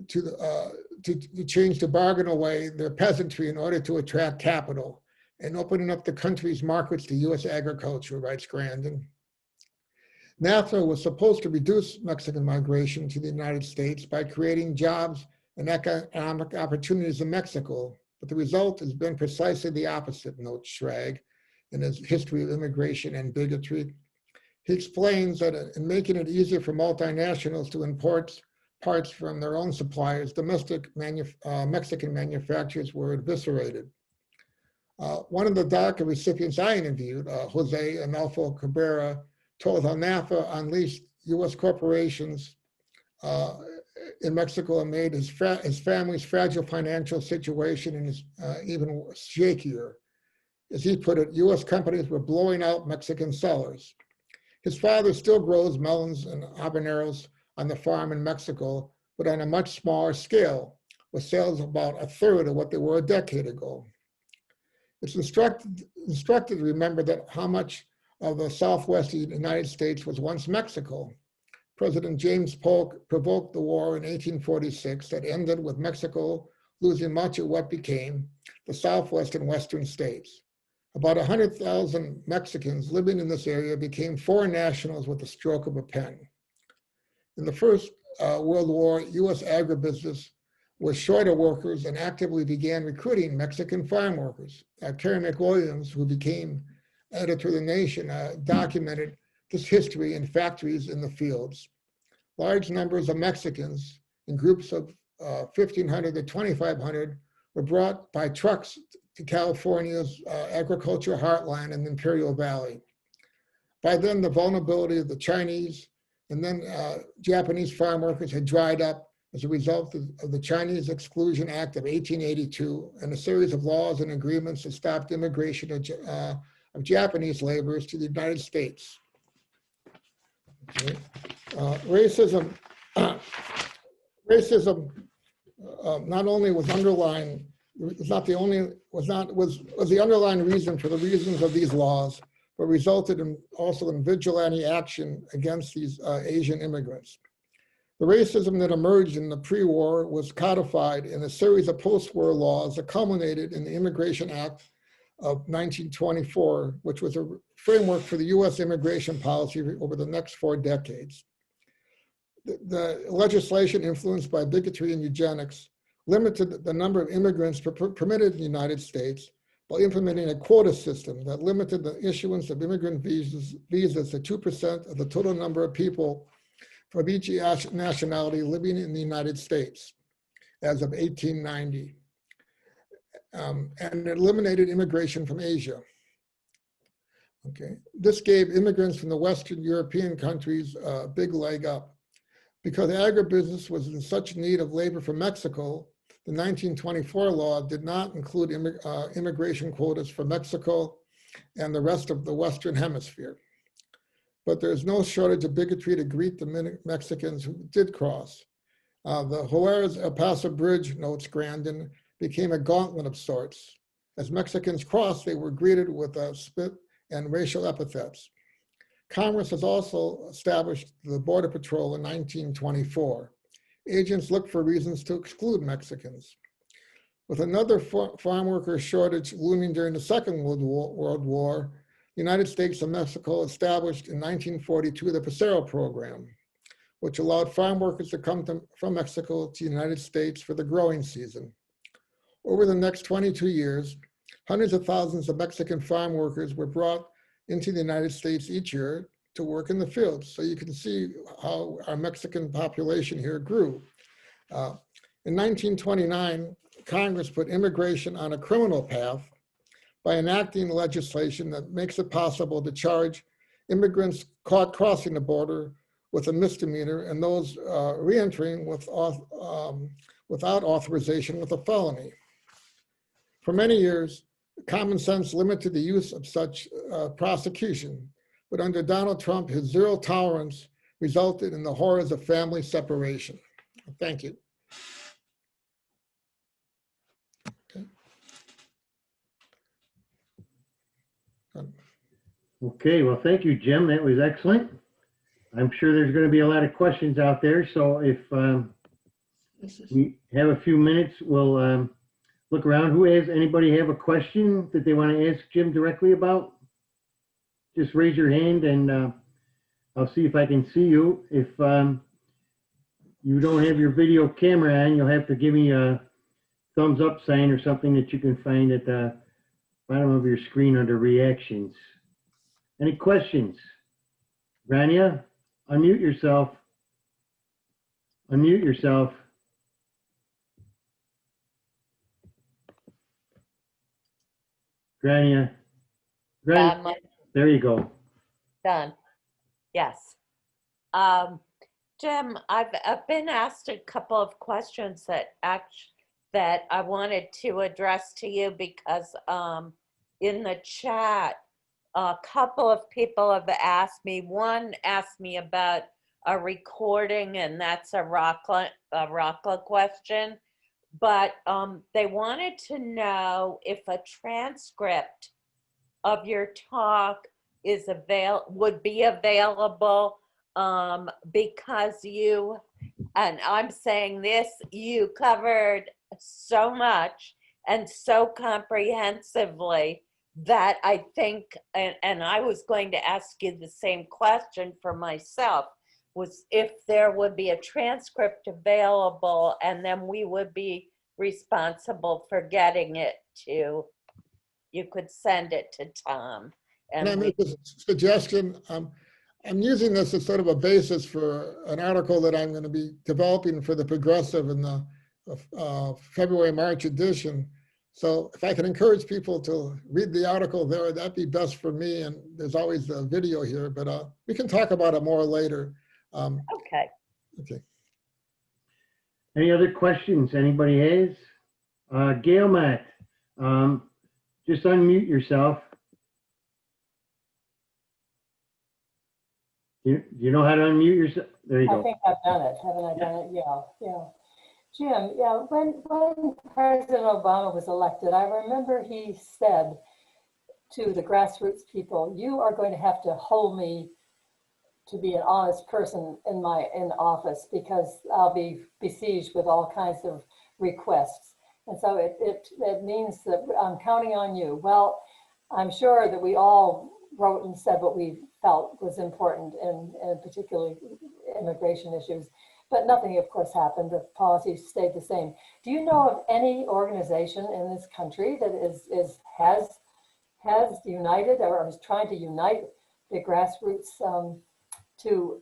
to bargain away their peasantry in order to attract capital and opening up the country's markets to U.S. agriculture, writes Grandin. NAFTA was supposed to reduce Mexican migration to the United States by creating jobs and economic opportunities in Mexico, but the result has been precisely the opposite, notes Schrag in his History of Immigration and Bigotry. He explains that in making it easier for multinationals to import parts from their own suppliers, domestic Mexican manufacturers were eviscerated. One of the DACA recipients I interviewed, Jose Anelfo Cabrera, told how NAFTA unleashed U.S. corporations in Mexico and made his family's fragile financial situation and even shakier. As he put it, U.S. companies were blowing out Mexican sellers. His father still grows melons and habaneros on the farm in Mexico, but on a much smaller scale, with sales about a third of what they were a decade ago. It's instructive to remember that how much of the Southwest United States was once Mexico. President James Polk provoked the war in 1846 that ended with Mexico losing much of what became the Southwest and Western states. About 100,000 Mexicans living in this area became foreign nationals with the stroke of a pen. In the First World War, U.S. agribusiness was short of workers and actively began recruiting Mexican farm workers. Kerry McWilliams, who became editor of The Nation, documented this history in factories in the fields. Large numbers of Mexicans in groups of 1,500 to 2,500 were brought by trucks to California's agricultural heartland in the Imperial Valley. By then, the vulnerability of the Chinese and then Japanese farm workers had dried up as a result of the Chinese Exclusion Act of 1882 and a series of laws and agreements that stopped immigration of Japanese laborers to the United States. Okay. Racism not only was underlying, was the underlying reason for the reasons of these laws, but resulted in also in vigilante action against these Asian immigrants. The racism that emerged in the pre-war was codified in a series of post-war laws that culminated in the Immigration Act of 1924, which was a framework for the US immigration policy over the next 4 decades. The legislation influenced by bigotry and eugenics limited the number of immigrants permitted in the United States by implementing a quota system that limited the issuance of immigrant visas to 2% of the total number of people from each nationality living in the United States as of 1890. And it eliminated immigration from Asia. Okay, this gave immigrants from the Western European countries a big leg up. Because agribusiness was in such need of labor from Mexico, the 1924 law did not include immigration quotas for Mexico and the rest of the Western Hemisphere. But there's no shortage of bigotry to greet the Mexicans who did cross. The Juarez El Paso Bridge, notes Grandin, became a gauntlet of sorts. As Mexicans crossed, they were greeted with spit and racial epithets. Congress has also established the Border Patrol in 1924. Agents looked for reasons to exclude Mexicans. With another farm worker shortage looming during the Second World War, the United States and Mexico established in 1942 the Pacero Program, which allowed farm workers to come from Mexico to the United States for the growing season. Over the next 22 years, hundreds of thousands of Mexican farm workers were brought into the United States each year to work in the fields. So you can see how our Mexican population here grew. In 1929, Congress put immigration on a criminal path by enacting legislation that makes it possible to charge immigrants caught crossing the border with a misdemeanor and those re-entering without authorization with a felony. For many years, common sense limited the use of such prosecution, but under Donald Trump, his zero tolerance resulted in the horrors of family separation. Thank you. Okay, well, thank you, Jim. That was excellent. I'm sure there's going to be a lot of questions out there. So if we have a few minutes, we'll look around. Anybody have a question that they want to ask Jim directly about? Just raise your hand and I'll see if I can see you. If you don't have your video camera on, you'll have to give me a thumbs up sign or something that you can find at the bottom of your screen under reactions. Any questions? Grania, unmute yourself. Unmute yourself. Grania. There you go. Done. Yes. Jim, I've been asked a couple of questions that I wanted to address to you because in the chat, a couple of people have asked me. One asked me about a recording, and that's a ROCLA question. But they wanted to know if a transcript of your talk would be available because you, and I'm saying this, you covered so much and so comprehensively that I think, and I was going to ask you the same question for myself, was if there would be a transcript available, and then we would be responsible for getting it to, you could send it to Tom. Can I And make a suggestion? I'm using this as sort of a basis for an article that I'm going to be developing for the Progressive in the February, March edition. So if I can encourage people to read the article there, that'd be best for me. And there's always the video here, but we can talk about it more later. okay. Okay. Any other questions anybody has? Gail Matt, just unmute yourself. You know how to unmute yourself? There you I go. think I've done it. Haven't I done it? Yeah, yeah. Jim, yeah, when President Obama was elected, I remember he said to the grassroots people, you are going to have to hold me to be an honest person in office, because I'll be besieged with all kinds of requests. And so it means that I'm counting on you. Well, I'm sure that we all wrote and said what we felt was important, and particularly immigration issues. But nothing, of course, happened. The policies stayed the same. Do you know of any organization in this country that has united or is trying to unite the grassroots to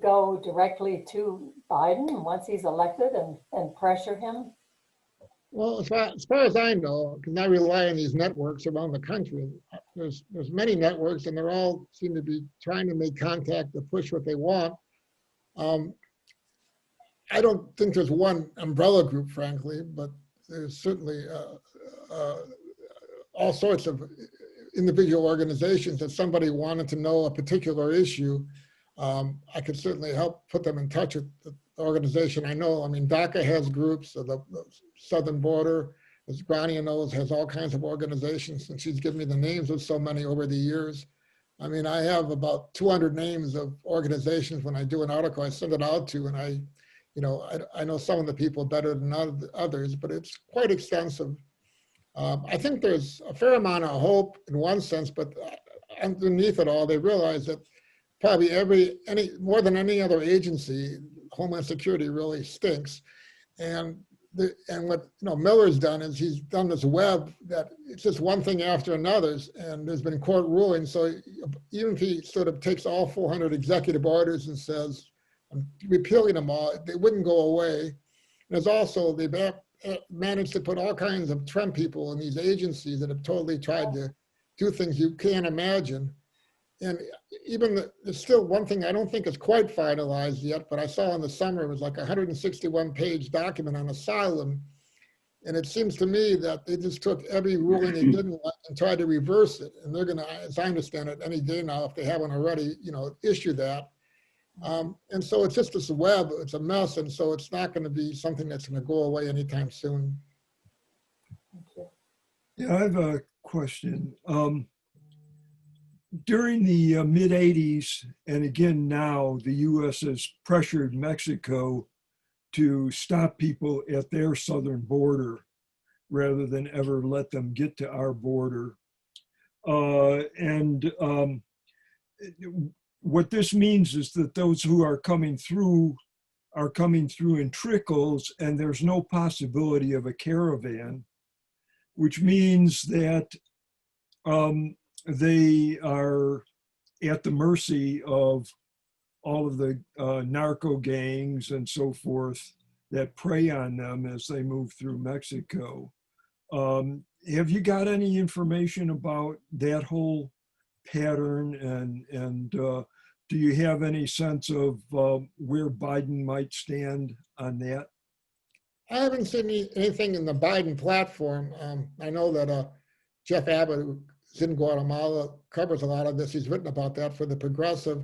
go directly to Biden once he's elected and pressure him? Well, as far as I know, because I rely on these networks around the country, there's many networks, and they're all seem to be trying to make contact to push what they want. I don't think there's one umbrella group, frankly, but there's certainly all sorts of individual organizations that somebody wanted to know a particular issue. I could certainly help put them in touch with the organization I know. I mean, DACA has groups, the Southern Border, as Grania knows, has all kinds of organizations, and she's given me the names of so many over the years. I mean, I have about 200 names of organizations. When I do an article, I send it out to, and I know some of the people better than others, but it's quite extensive. I think there's a fair amount of hope in one sense, but underneath it all, they realize that probably more than any other agency, Homeland Security really stinks. And what Miller's done is he's done this web that it's just one thing after another, and there's been court rulings. So even if he sort of takes all 400 executive orders and says, I'm repealing them all, they wouldn't go away. And there's also, they've managed to put all kinds of Trump people in these agencies that have totally tried to do things you can't imagine. And even there's still one thing I don't think is quite finalized yet, but I saw in the summer, it was like a 161-page document on asylum. And it seems to me that they just took every ruling they didn't like and tried to reverse it. And they're gonna, as I understand it, any day now, if they haven't already, issue that. And so it's just this web, it's a mess. And so it's not gonna be something that's gonna go away anytime soon. Yeah, I have a question. During the mid-'80s, and again now, the U.S. has pressured Mexico to stop people at their southern border rather than ever let them get to our border. What this means is that those who are coming through in trickles, and there's no possibility of a caravan, which means that they are at the mercy of all of the narco gangs and so forth that prey on them as they move through Mexico. Have you got any information about that whole pattern, and do you have any sense of where Biden might stand on that? I haven't seen anything in the Biden platform. I know that Jeff Abbott, who's in Guatemala, covers a lot of this. He's written about that for the Progressive.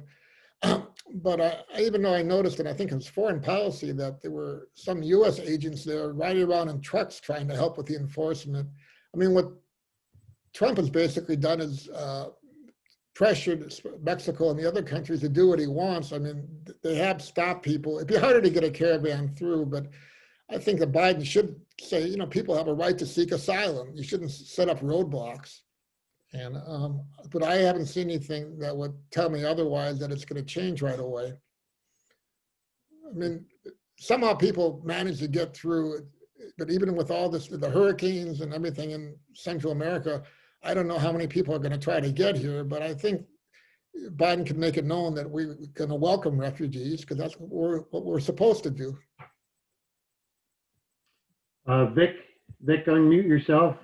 But I even though I noticed, and I think it was Foreign Policy, that there were some U.S. agents there riding around in trucks trying to help with the enforcement. I mean, what Trump has basically done is pressured Mexico and the other countries to do what he wants. I mean, they have stopped people. It'd be harder to get a caravan through, but I think that Biden should say, people have a right to seek asylum. You shouldn't set up roadblocks. And but I haven't seen anything that would tell me otherwise, that it's going to change right away. I mean, somehow people manage to get through it. But even with all this, the hurricanes and everything in Central America, I don't know how many people are going to try to get here, but I think Biden can make it known that we're going to welcome refugees because that's what we're supposed to do. Vic, unmute yourself.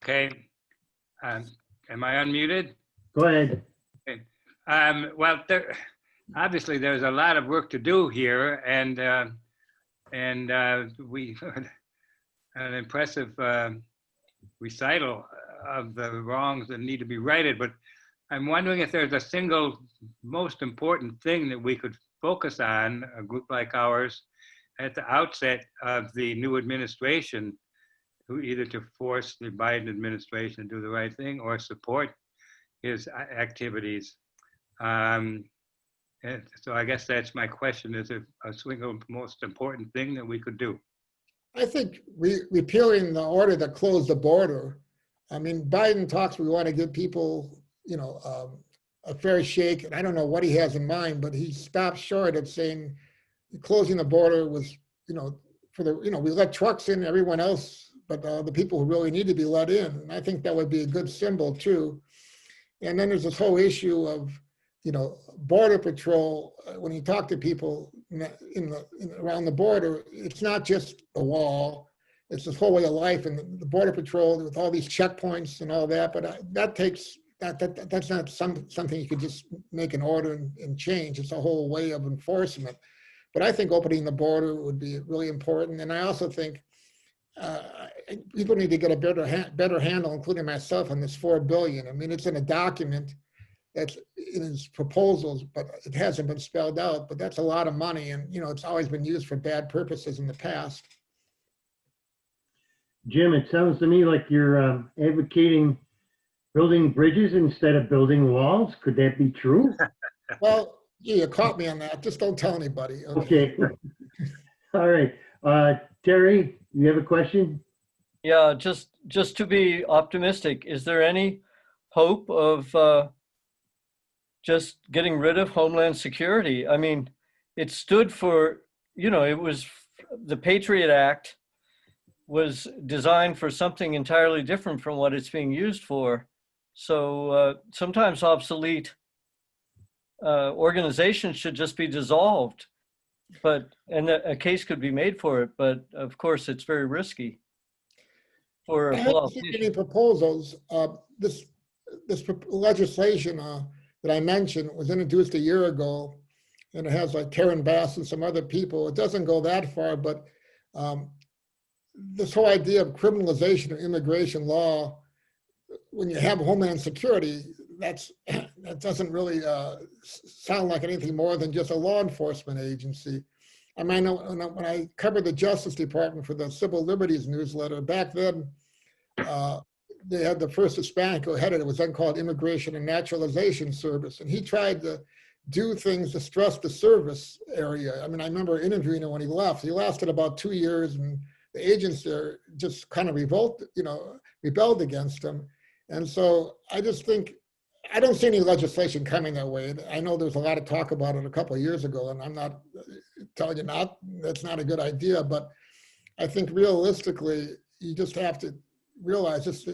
Okay. Am I unmuted? Go ahead. Okay. Well, obviously there's a lot of work to do here, and we heard an impressive recital of the wrongs that need to be righted. But I'm wondering if there's a single most important thing that we could focus on, a group like ours, at the outset of the new administration, who either to force the Biden administration to do the right thing or support his activities. And so I guess that's my question, is there a single most important thing that we could do? I think repealing the order that closed the border. I mean, Biden talks, we want to give people, a fair shake. And I don't know what he has in mind, but he stopped short of saying closing the border was, we let trucks in, everyone else, but the people who really need to be let in. And I think that would be a good symbol too. And then there's this whole issue of, border patrol. When you talk to people around the border, it's not just a wall, it's this whole way of life, and the border patrol with all these checkpoints and all that. But that's not something you could just make an order and change. It's a whole way of enforcement. But I think opening the border would be really important. And I also think people need to get a better handle, including myself, on this $4 billion. I mean, it's in a document that's in his proposals, but it hasn't been spelled out. But that's a lot of money, and it's always been used for bad purposes in the past. Jim, it sounds to me like you're advocating building bridges instead of building walls. Could that be true? Well, you caught me on that. Just don't tell anybody. Okay. All right. Terry, you have a question? Yeah, just to be optimistic, is there any hope of just getting rid of Homeland Security? I mean, it stood for, it was the Patriot Act was designed for something entirely different from what it's being used for. So sometimes obsolete organizations should just be dissolved, and a case could be made for it, but of course it's very risky for I a haven't seen any politician. proposals. This legislation that I mentioned was introduced a year ago, and it has like Karen Bass and some other people. It doesn't go that far, but this whole idea of criminalization of immigration law, when you have Homeland Security, that doesn't really sound like anything more than just a law enforcement agency. I mean, when I covered the Justice Department for the Civil Liberties newsletter, back then, they had the first Hispanic who headed it. It was then called Immigration and Naturalization Service. And he tried to do things to stress the service area. I mean, I remember interviewing him when he left. He lasted about 2 years, and the agents there just kind of rebelled against him. And so I just think, I don't see any legislation coming that way. I know there was a lot of talk about it a couple of years ago, and I'm not telling you that's not a good idea, but I think realistically, you just have to realize this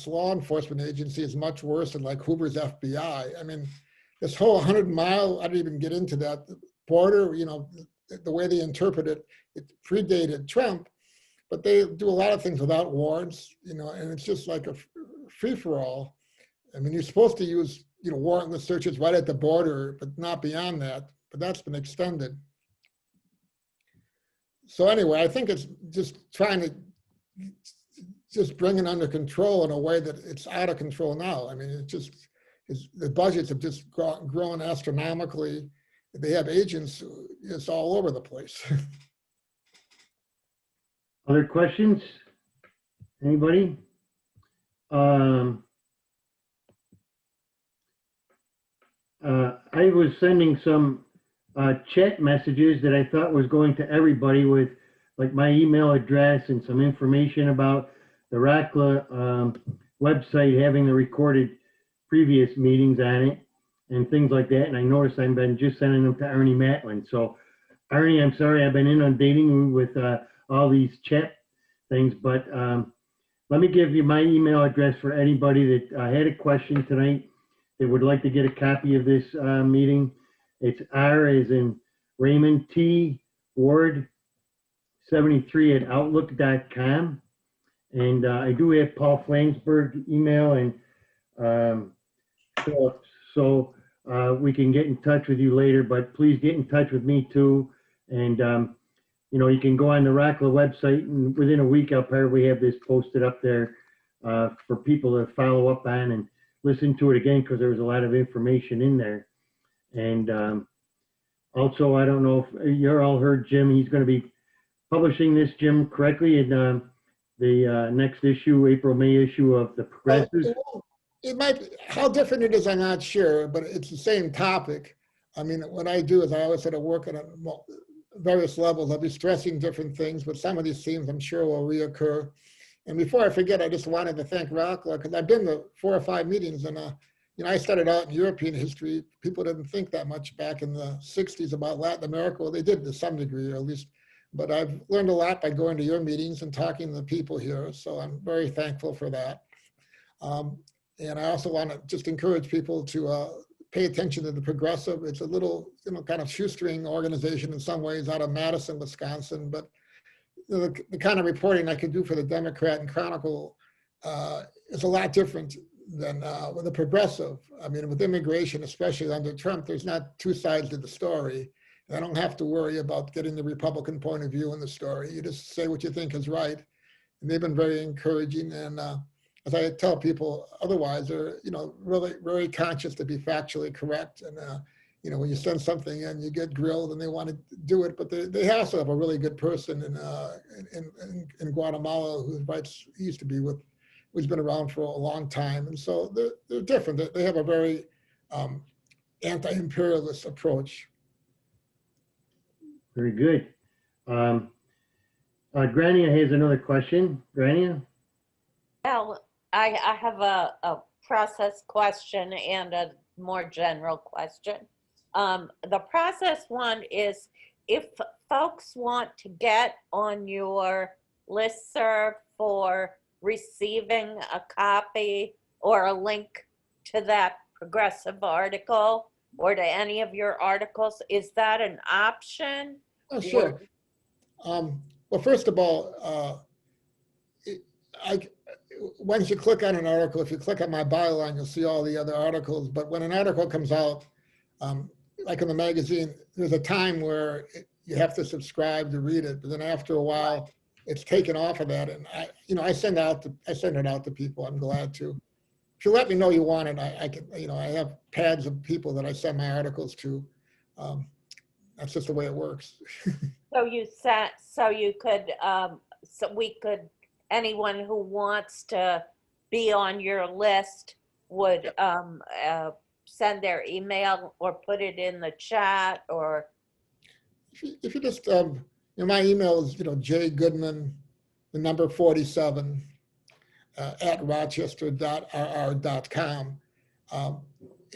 law enforcement agency is much worse than like Hoover's FBI. I mean, this whole 100-mile, I didn't even get into that, border, the way they interpret it, it predated Trump, but they do a lot of things without warrants, and it's just like a free-for-all. I mean, you're supposed to use, warrantless searches right at the border, but not beyond that, but that's been extended. So anyway, I think it's just trying to bring it under control in a way that it's out of control now. I mean, the budgets have just grown astronomically. They have agents just all over the place. Other questions? Anybody? I was sending some chat messages that I thought was going to everybody with like my email address and some information about the ROCLA website having the recorded previous meetings on it and things like that. And I noticed I've been just sending them to Arnie Matlin. So Arnie, I'm sorry, I've been inundating you with all these chat things, but let me give you my email address for anybody that had a question tonight that would like to get a copy of this meeting. It's R as in Raymond T. Ward 73 at outlook.com. And I do have Paul Flansburgh email and Philip, so we can get in touch with you later, but please get in touch with me too. And, you know, you can go on the ROCLA website and within a week, I'll probably have this posted up there for people to follow up on and listen to it again, because there was a lot of information in there. And also, I don't know if you all heard Jim, he's going to be publishing this, Jim, correctly, in the next issue, April-May issue of the Progressive. It might be, how different it is, I'm not sure, but it's the same topic. I mean, what I do is I always sort of work at various levels. I'll be stressing different things, but some of these themes I'm sure will reoccur. And before I forget, I just wanted to thank ROCLA, because I've been to 4 or 5 meetings, and you know, I started out in European history. People didn't think that much back in the 60s about Latin America. Well, they did to some degree, or at least. But I've learned a lot by going to your meetings and talking to the people here. So I'm very thankful for that. And I also want to just encourage people to pay attention to the Progressive. It's a little, you know, kind of shoestring organization in some ways out of Madison, Wisconsin. But you know, the kind of reporting I could do for the Democrat and Chronicle is a lot different than with the Progressive. I mean, with immigration, especially under Trump, there's not 2 sides to the story. I don't have to worry about getting the Republican point of view in the story. You just say what you think is right. And they've been very encouraging. And as I tell people otherwise, they're, you know, really very conscious to be factually correct. And, you know, when you send something in, you get grilled and they want to do it. But they also have a really good person in Guatemala who writes, he used to be with, who's been around for a long time. And so they're different. They have a very anti-imperialist approach. Very good. Grania has another question. Grania? Well, I have a process question and a more general question. The process one is, if folks want to get on your listserv for receiving a copy or a link to that Progressive article or to any of your articles, is that an option? Oh, sure. Well, first of all, once you click on an article, if you click on my byline, you'll see all the other articles. But when an article comes out, like in the magazine, there's a time where you have to subscribe to read it. But then after a while, it's taken off of that. And I send it out to people. I'm glad to. If you let me know you want it, I can. I have pads of people that I send my articles to. That's just the way it works. So you could, anyone who wants to be on your list would send their email or put it in the chat, or. If you just, my email is, J Goodman, the number 47 at rochester.rr.com.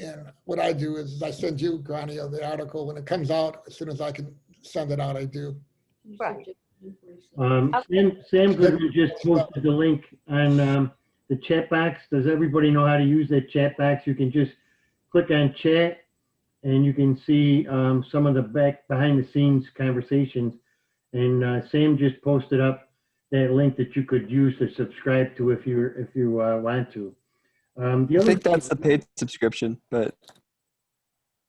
And what I do is I send you, Grania, the article when it comes out. As soon as I can send it out, I do. Right. Sam Goodman just posted the link on the chat box. Does everybody know how to use that chat box? You can just click on chat and you can see some of the behind the scenes conversations. And Sam just posted up that link that you could use to subscribe to if you want to. I think that's the paid subscription, but.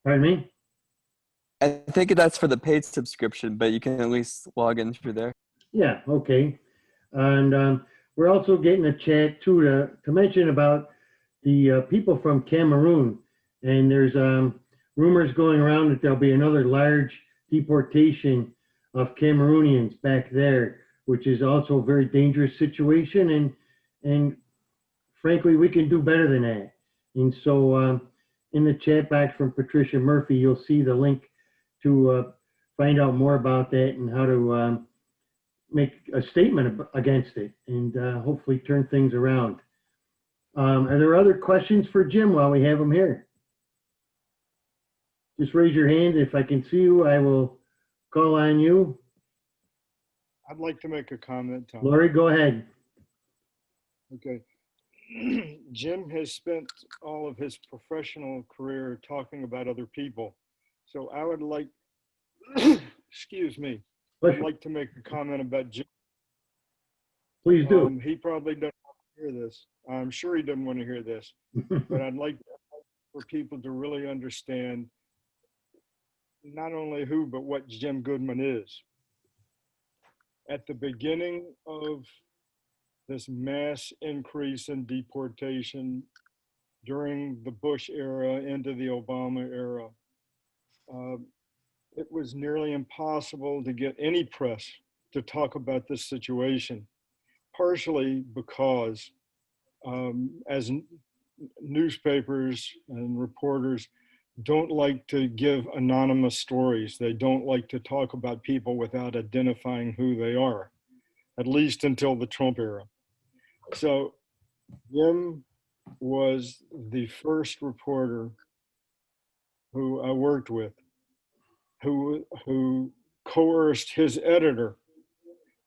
Pardon me? I think that's for the paid subscription, but you can at least log in through there. Yeah, okay. And we're also getting a chat too to mention about the people from Cameroon. And there's rumors going around that there'll be another large deportation of Cameroonians back there, which is also a very dangerous situation. And frankly, we can do better than that. And so in the chat box from Patricia Murphy, you'll see the link to find out more about that and how to make a statement against it and hopefully turn things around. Are there other questions for Jim while we have him here? Just raise your hand. If I can see you, I will call on you. I'd like to make a comment, Tom. Lori, go ahead. Okay. Jim has spent all of his professional career talking about other people. So I would like, excuse me, I'd like to make a comment about Jim. Please do. He probably doesn't want to hear this. I'm sure he doesn't want to hear this, but I'd like for people to really understand not only who, but what Jim Goodman is. At the beginning of this mass increase in deportation during the Bush era into the Obama era, it was nearly impossible to get any press to talk about this situation, partially because as newspapers and reporters don't like to give anonymous stories. They don't like to talk about people without identifying who they are, at least until the Trump era. So Jim was the first reporter who I worked with, who coerced his editor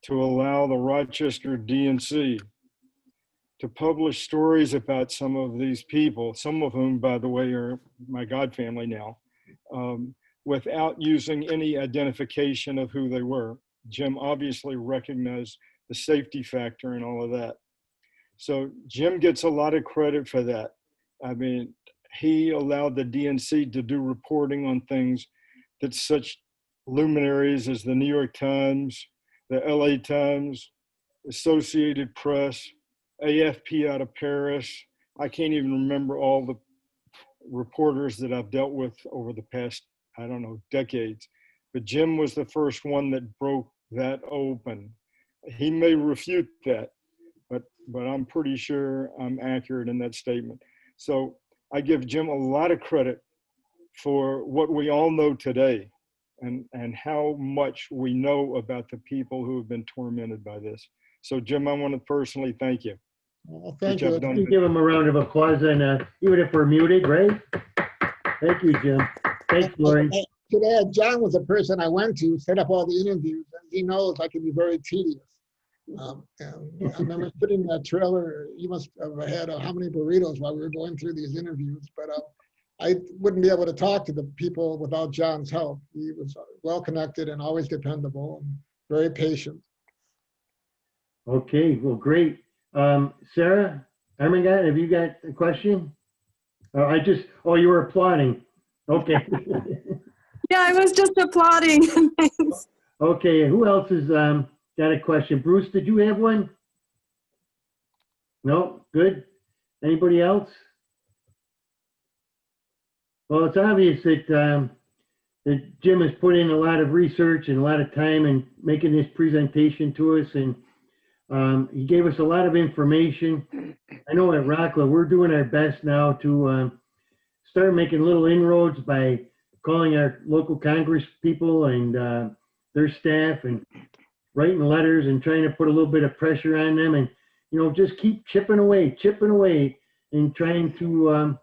to allow the Rochester DNC to publish stories about some of these people, some of whom, by the way, are my God family now, without using any identification of who they were. Jim obviously recognized the safety factor and all of that. So Jim gets a lot of credit for that. I mean, he allowed the DNC to do reporting on things that such luminaries as the New York Times, the LA Times, Associated Press, AFP out of Paris. I can't even remember all the reporters that I've dealt with over the past, I don't know, decades. But Jim was the first one that broke that open. He may refute that, but I'm pretty sure I'm accurate in that statement. So I give Jim a lot of credit for what we all know today and how much we know about the people who have been tormented by this. So Jim, I want to personally thank you. Well, thank you. Can you give him a round of applause, and even if we're muted, right? Thank you, Jim. Thanks, Lori. Today, John was a person I went to, set up all the interviews, and he knows I can be very tedious. And I remember sitting in that trailer, you must have had how many burritos while we were going through these interviews, but I wouldn't be able to talk to the people without John's help. He was well-connected and always dependable and very patient. Okay, well, great. Sarah, Ermengarde, have you got a question? Oh, you were applauding. Okay. Yeah, I was just applauding. Thanks. Okay, who else has got a question? Bruce, did you have one? No, good. Anybody else? Well, it's obvious that that Jim has put in a lot of research and a lot of time in making this presentation to us, and he gave us a lot of information. I know at ROCLA, we're doing our best now to start making little inroads by calling our local Congress people and their staff and writing letters and trying to put a little bit of pressure on them, and just keep chipping away and trying to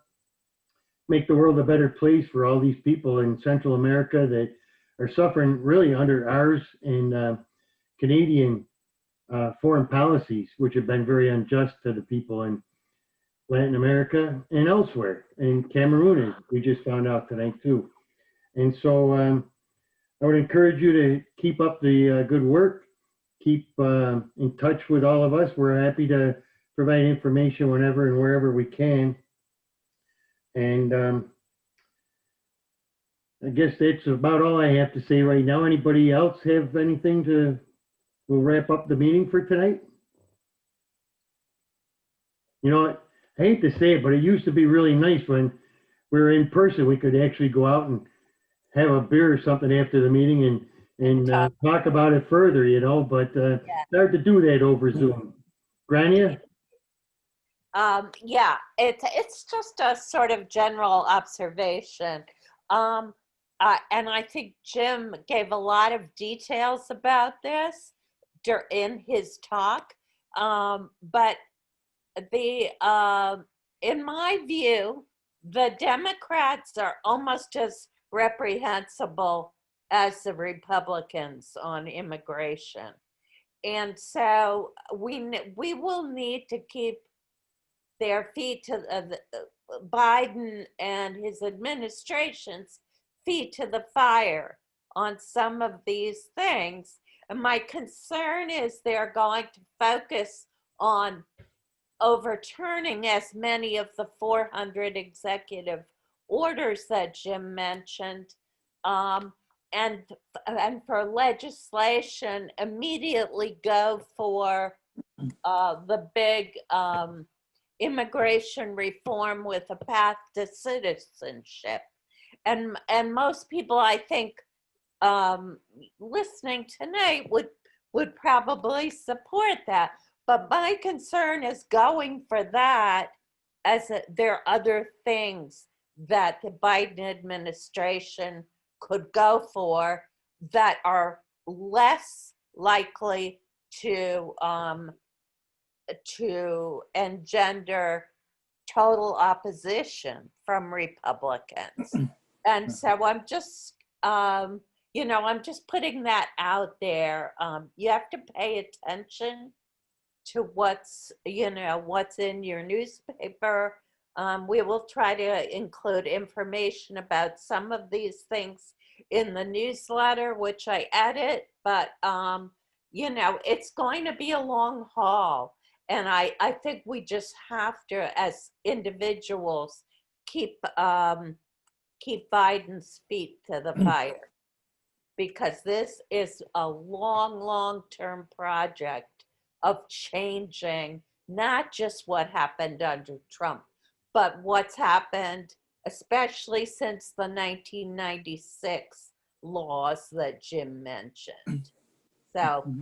make the world a better place for all these people in Central America that are suffering really under ours and Canadian foreign policies, which have been very unjust to the people in Latin America and elsewhere, in Cameroon, as we just found out tonight too. And so I would encourage you to keep up the good work, keep in touch with all of us. We're happy to provide information whenever and wherever we can. And I guess that's about all I have to say right now. Anybody else have anything we'll wrap up the meeting for tonight? You know what? I hate to say it, but it used to be really nice when we were in person. We could actually go out and have a beer or something after the meeting and talk about it further, but it's hard to do that over Zoom. Grania? Yeah, it's just a sort of general observation. And I think Jim gave a lot of details about this in his talk. But in my view, the Democrats are almost as reprehensible as the Republicans on immigration. And so we will need to keep their feet to Biden and his administration's feet to the fire on some of these things. And my concern is they're going to focus on overturning as many of the 400 executive orders that Jim mentioned, and for legislation immediately go for the big immigration reform with a path to citizenship. And most people, I think, listening tonight would probably support that. But my concern is going for that as there are other things that the Biden administration could go for that are less likely to engender total opposition from Republicans. And so I'm just, I'm just putting that out there. You have to pay attention to what's in your newspaper. We will try to include information about some of these things in the newsletter, which I edit, but it's going to be a long haul. And I think we just have to, as individuals, keep Biden's feet to the fire, because this is a long-term project of changing not just what happened under Trump, but what's happened, especially since the 1996 laws that Jim mentioned. So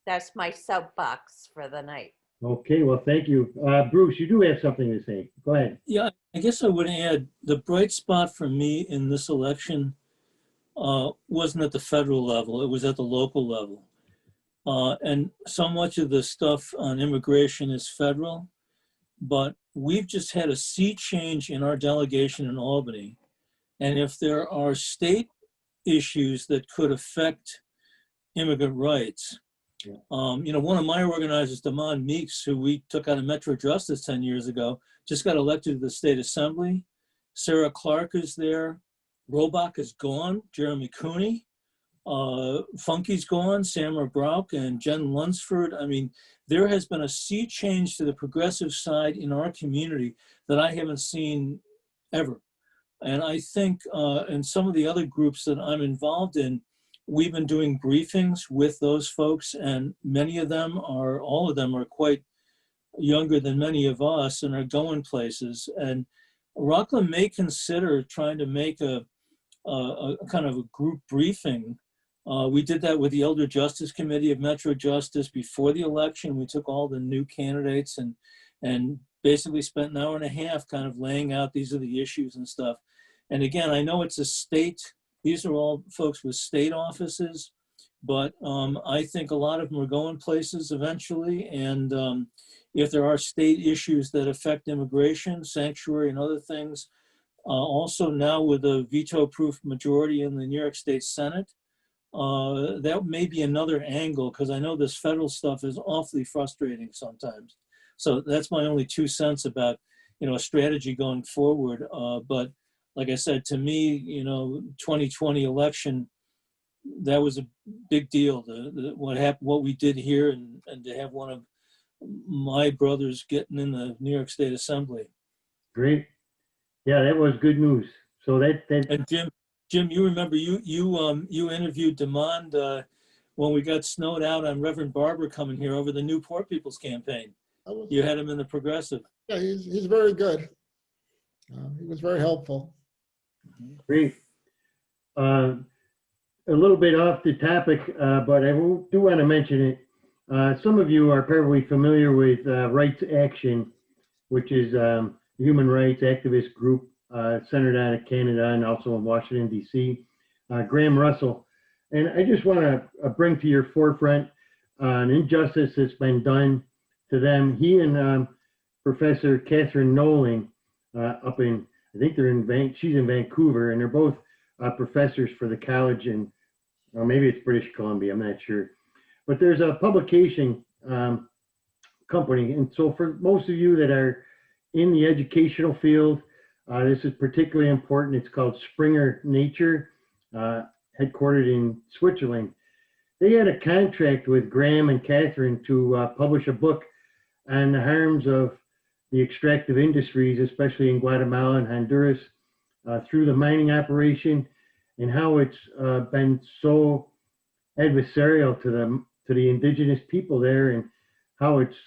that's my soapbox for the night. Okay, well, thank you. Bruce, you do have something to say. Go ahead. Yeah, I guess I would add the bright spot for me in this election wasn't at the federal level, it was at the local level. And so much of the stuff on immigration is federal, but we've just had a sea change in our delegation in Albany. And if there are state issues that could affect immigrant rights, one of my organizers, Damon Meeks, who we took out of Metro Justice 10 years ago, just got elected to the state assembly. Sarah Clark is there. Robach is gone. Jeremy Cooney. Funky's gone, Samara Brouk and Jen Lunsford. I mean, there has been a sea change to the progressive side in our community that I haven't seen ever. And I think in some of the other groups that I'm involved in, we've been doing briefings with those folks, and all of them are quite younger than many of us and are going places. And ROCLA may consider trying to make a kind of a group briefing. We did that with the Elder Justice Committee of Metro Justice before the election. We took all the new candidates and basically spent an hour and a half kind of laying out these are the issues and stuff. And again, I know it's a state, these are all folks with state offices, but I think a lot of them are going places eventually. And if there are state issues that affect immigration, sanctuary, and other things, also now with a veto-proof majority in the New York State Senate, that may be another angle, because I know this federal stuff is awfully frustrating sometimes. So that's my only 2 cents about, a strategy going forward. But like I said, to me, 2020 election, that was a big deal. What happened, what we did here, and to have one of my brothers getting in the New York State Assembly. Great. Yeah, that was good news. So that And Jim, you remember you interviewed Demond when we got snowed out on Reverend Barber coming here over the New Poor People's Campaign. You had him in the Progressive. Yeah, he's very good. He was very helpful. Great. A little bit off the topic, but I do want to mention it. Some of you are probably familiar with Rights Action, which is a human rights activist group centered out of Canada and also in Washington, D.C. Graham Russell. And I just want to bring to your forefront an injustice that's been done to them. He and Professor Catherine Nolan up in, I think they're she's in Vancouver, and they're both professors for the college in, or maybe it's British Columbia, I'm not sure. But there's a publication company, and so for most of you that are in the educational field, this is particularly important. It's called Springer Nature, headquartered in Switzerland. They had a contract with Graham and Catherine to publish a book on the harms of the extractive industries, especially in Guatemala and Honduras, through the mining operation, and how it's been so adversarial to the indigenous people there, and how it's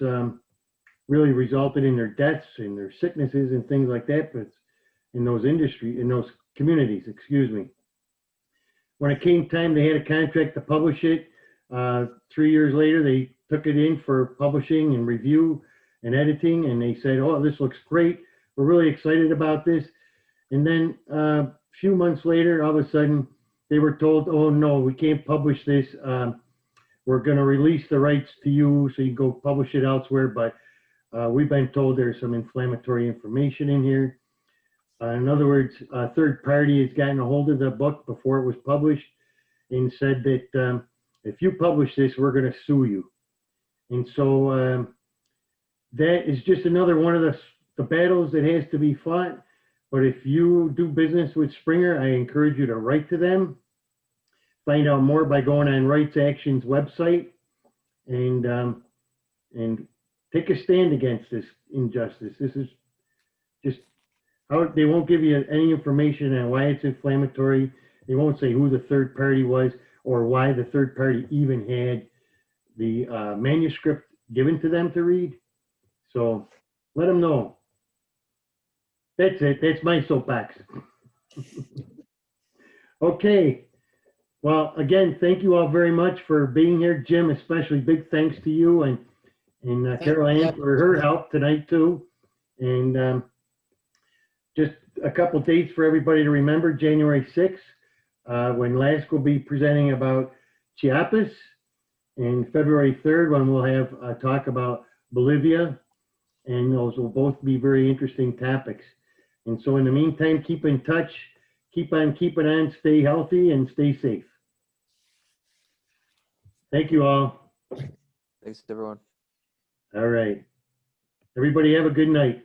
really resulted in their deaths and their sicknesses and things like that, but in those communities, excuse me. When it came time, they had a contract to publish it. 3 years later, they took it in for publishing and review and editing, and they said, oh, this looks great. We're really excited about this. And then a few months later, all of a sudden, they were told, oh, no, we can't publish this. We're going to release the rights to you so you can go publish it elsewhere. But we've been told there's some inflammatory information in here. In other words, a third party has gotten a hold of the book before it was published and said that if you publish this, we're going to sue you. And so that is just another one of the battles that has to be fought. But if you do business with Springer, I encourage you to write to them. Find out more by going on Rights Action's website and take a stand against this injustice. This is just how they won't give you any information on why it's inflammatory. They won't say who the third party was or why the third party even had the manuscript given to them to read. So let them know. That's it. That's my soapbox. Okay. Well, again, thank you all very much for being here. Jim, especially big thanks to you and Carol Ann for her help tonight too. And just a couple dates for everybody to remember. January 6th, when Lask will be presenting about Chiapas, and February 3rd, when we'll have a talk about Bolivia. And those will both be very interesting topics. And so in the meantime, keep in touch, keep on keeping on, stay healthy and stay safe. Thank you all. Thanks, everyone. All right. Everybody have a good night.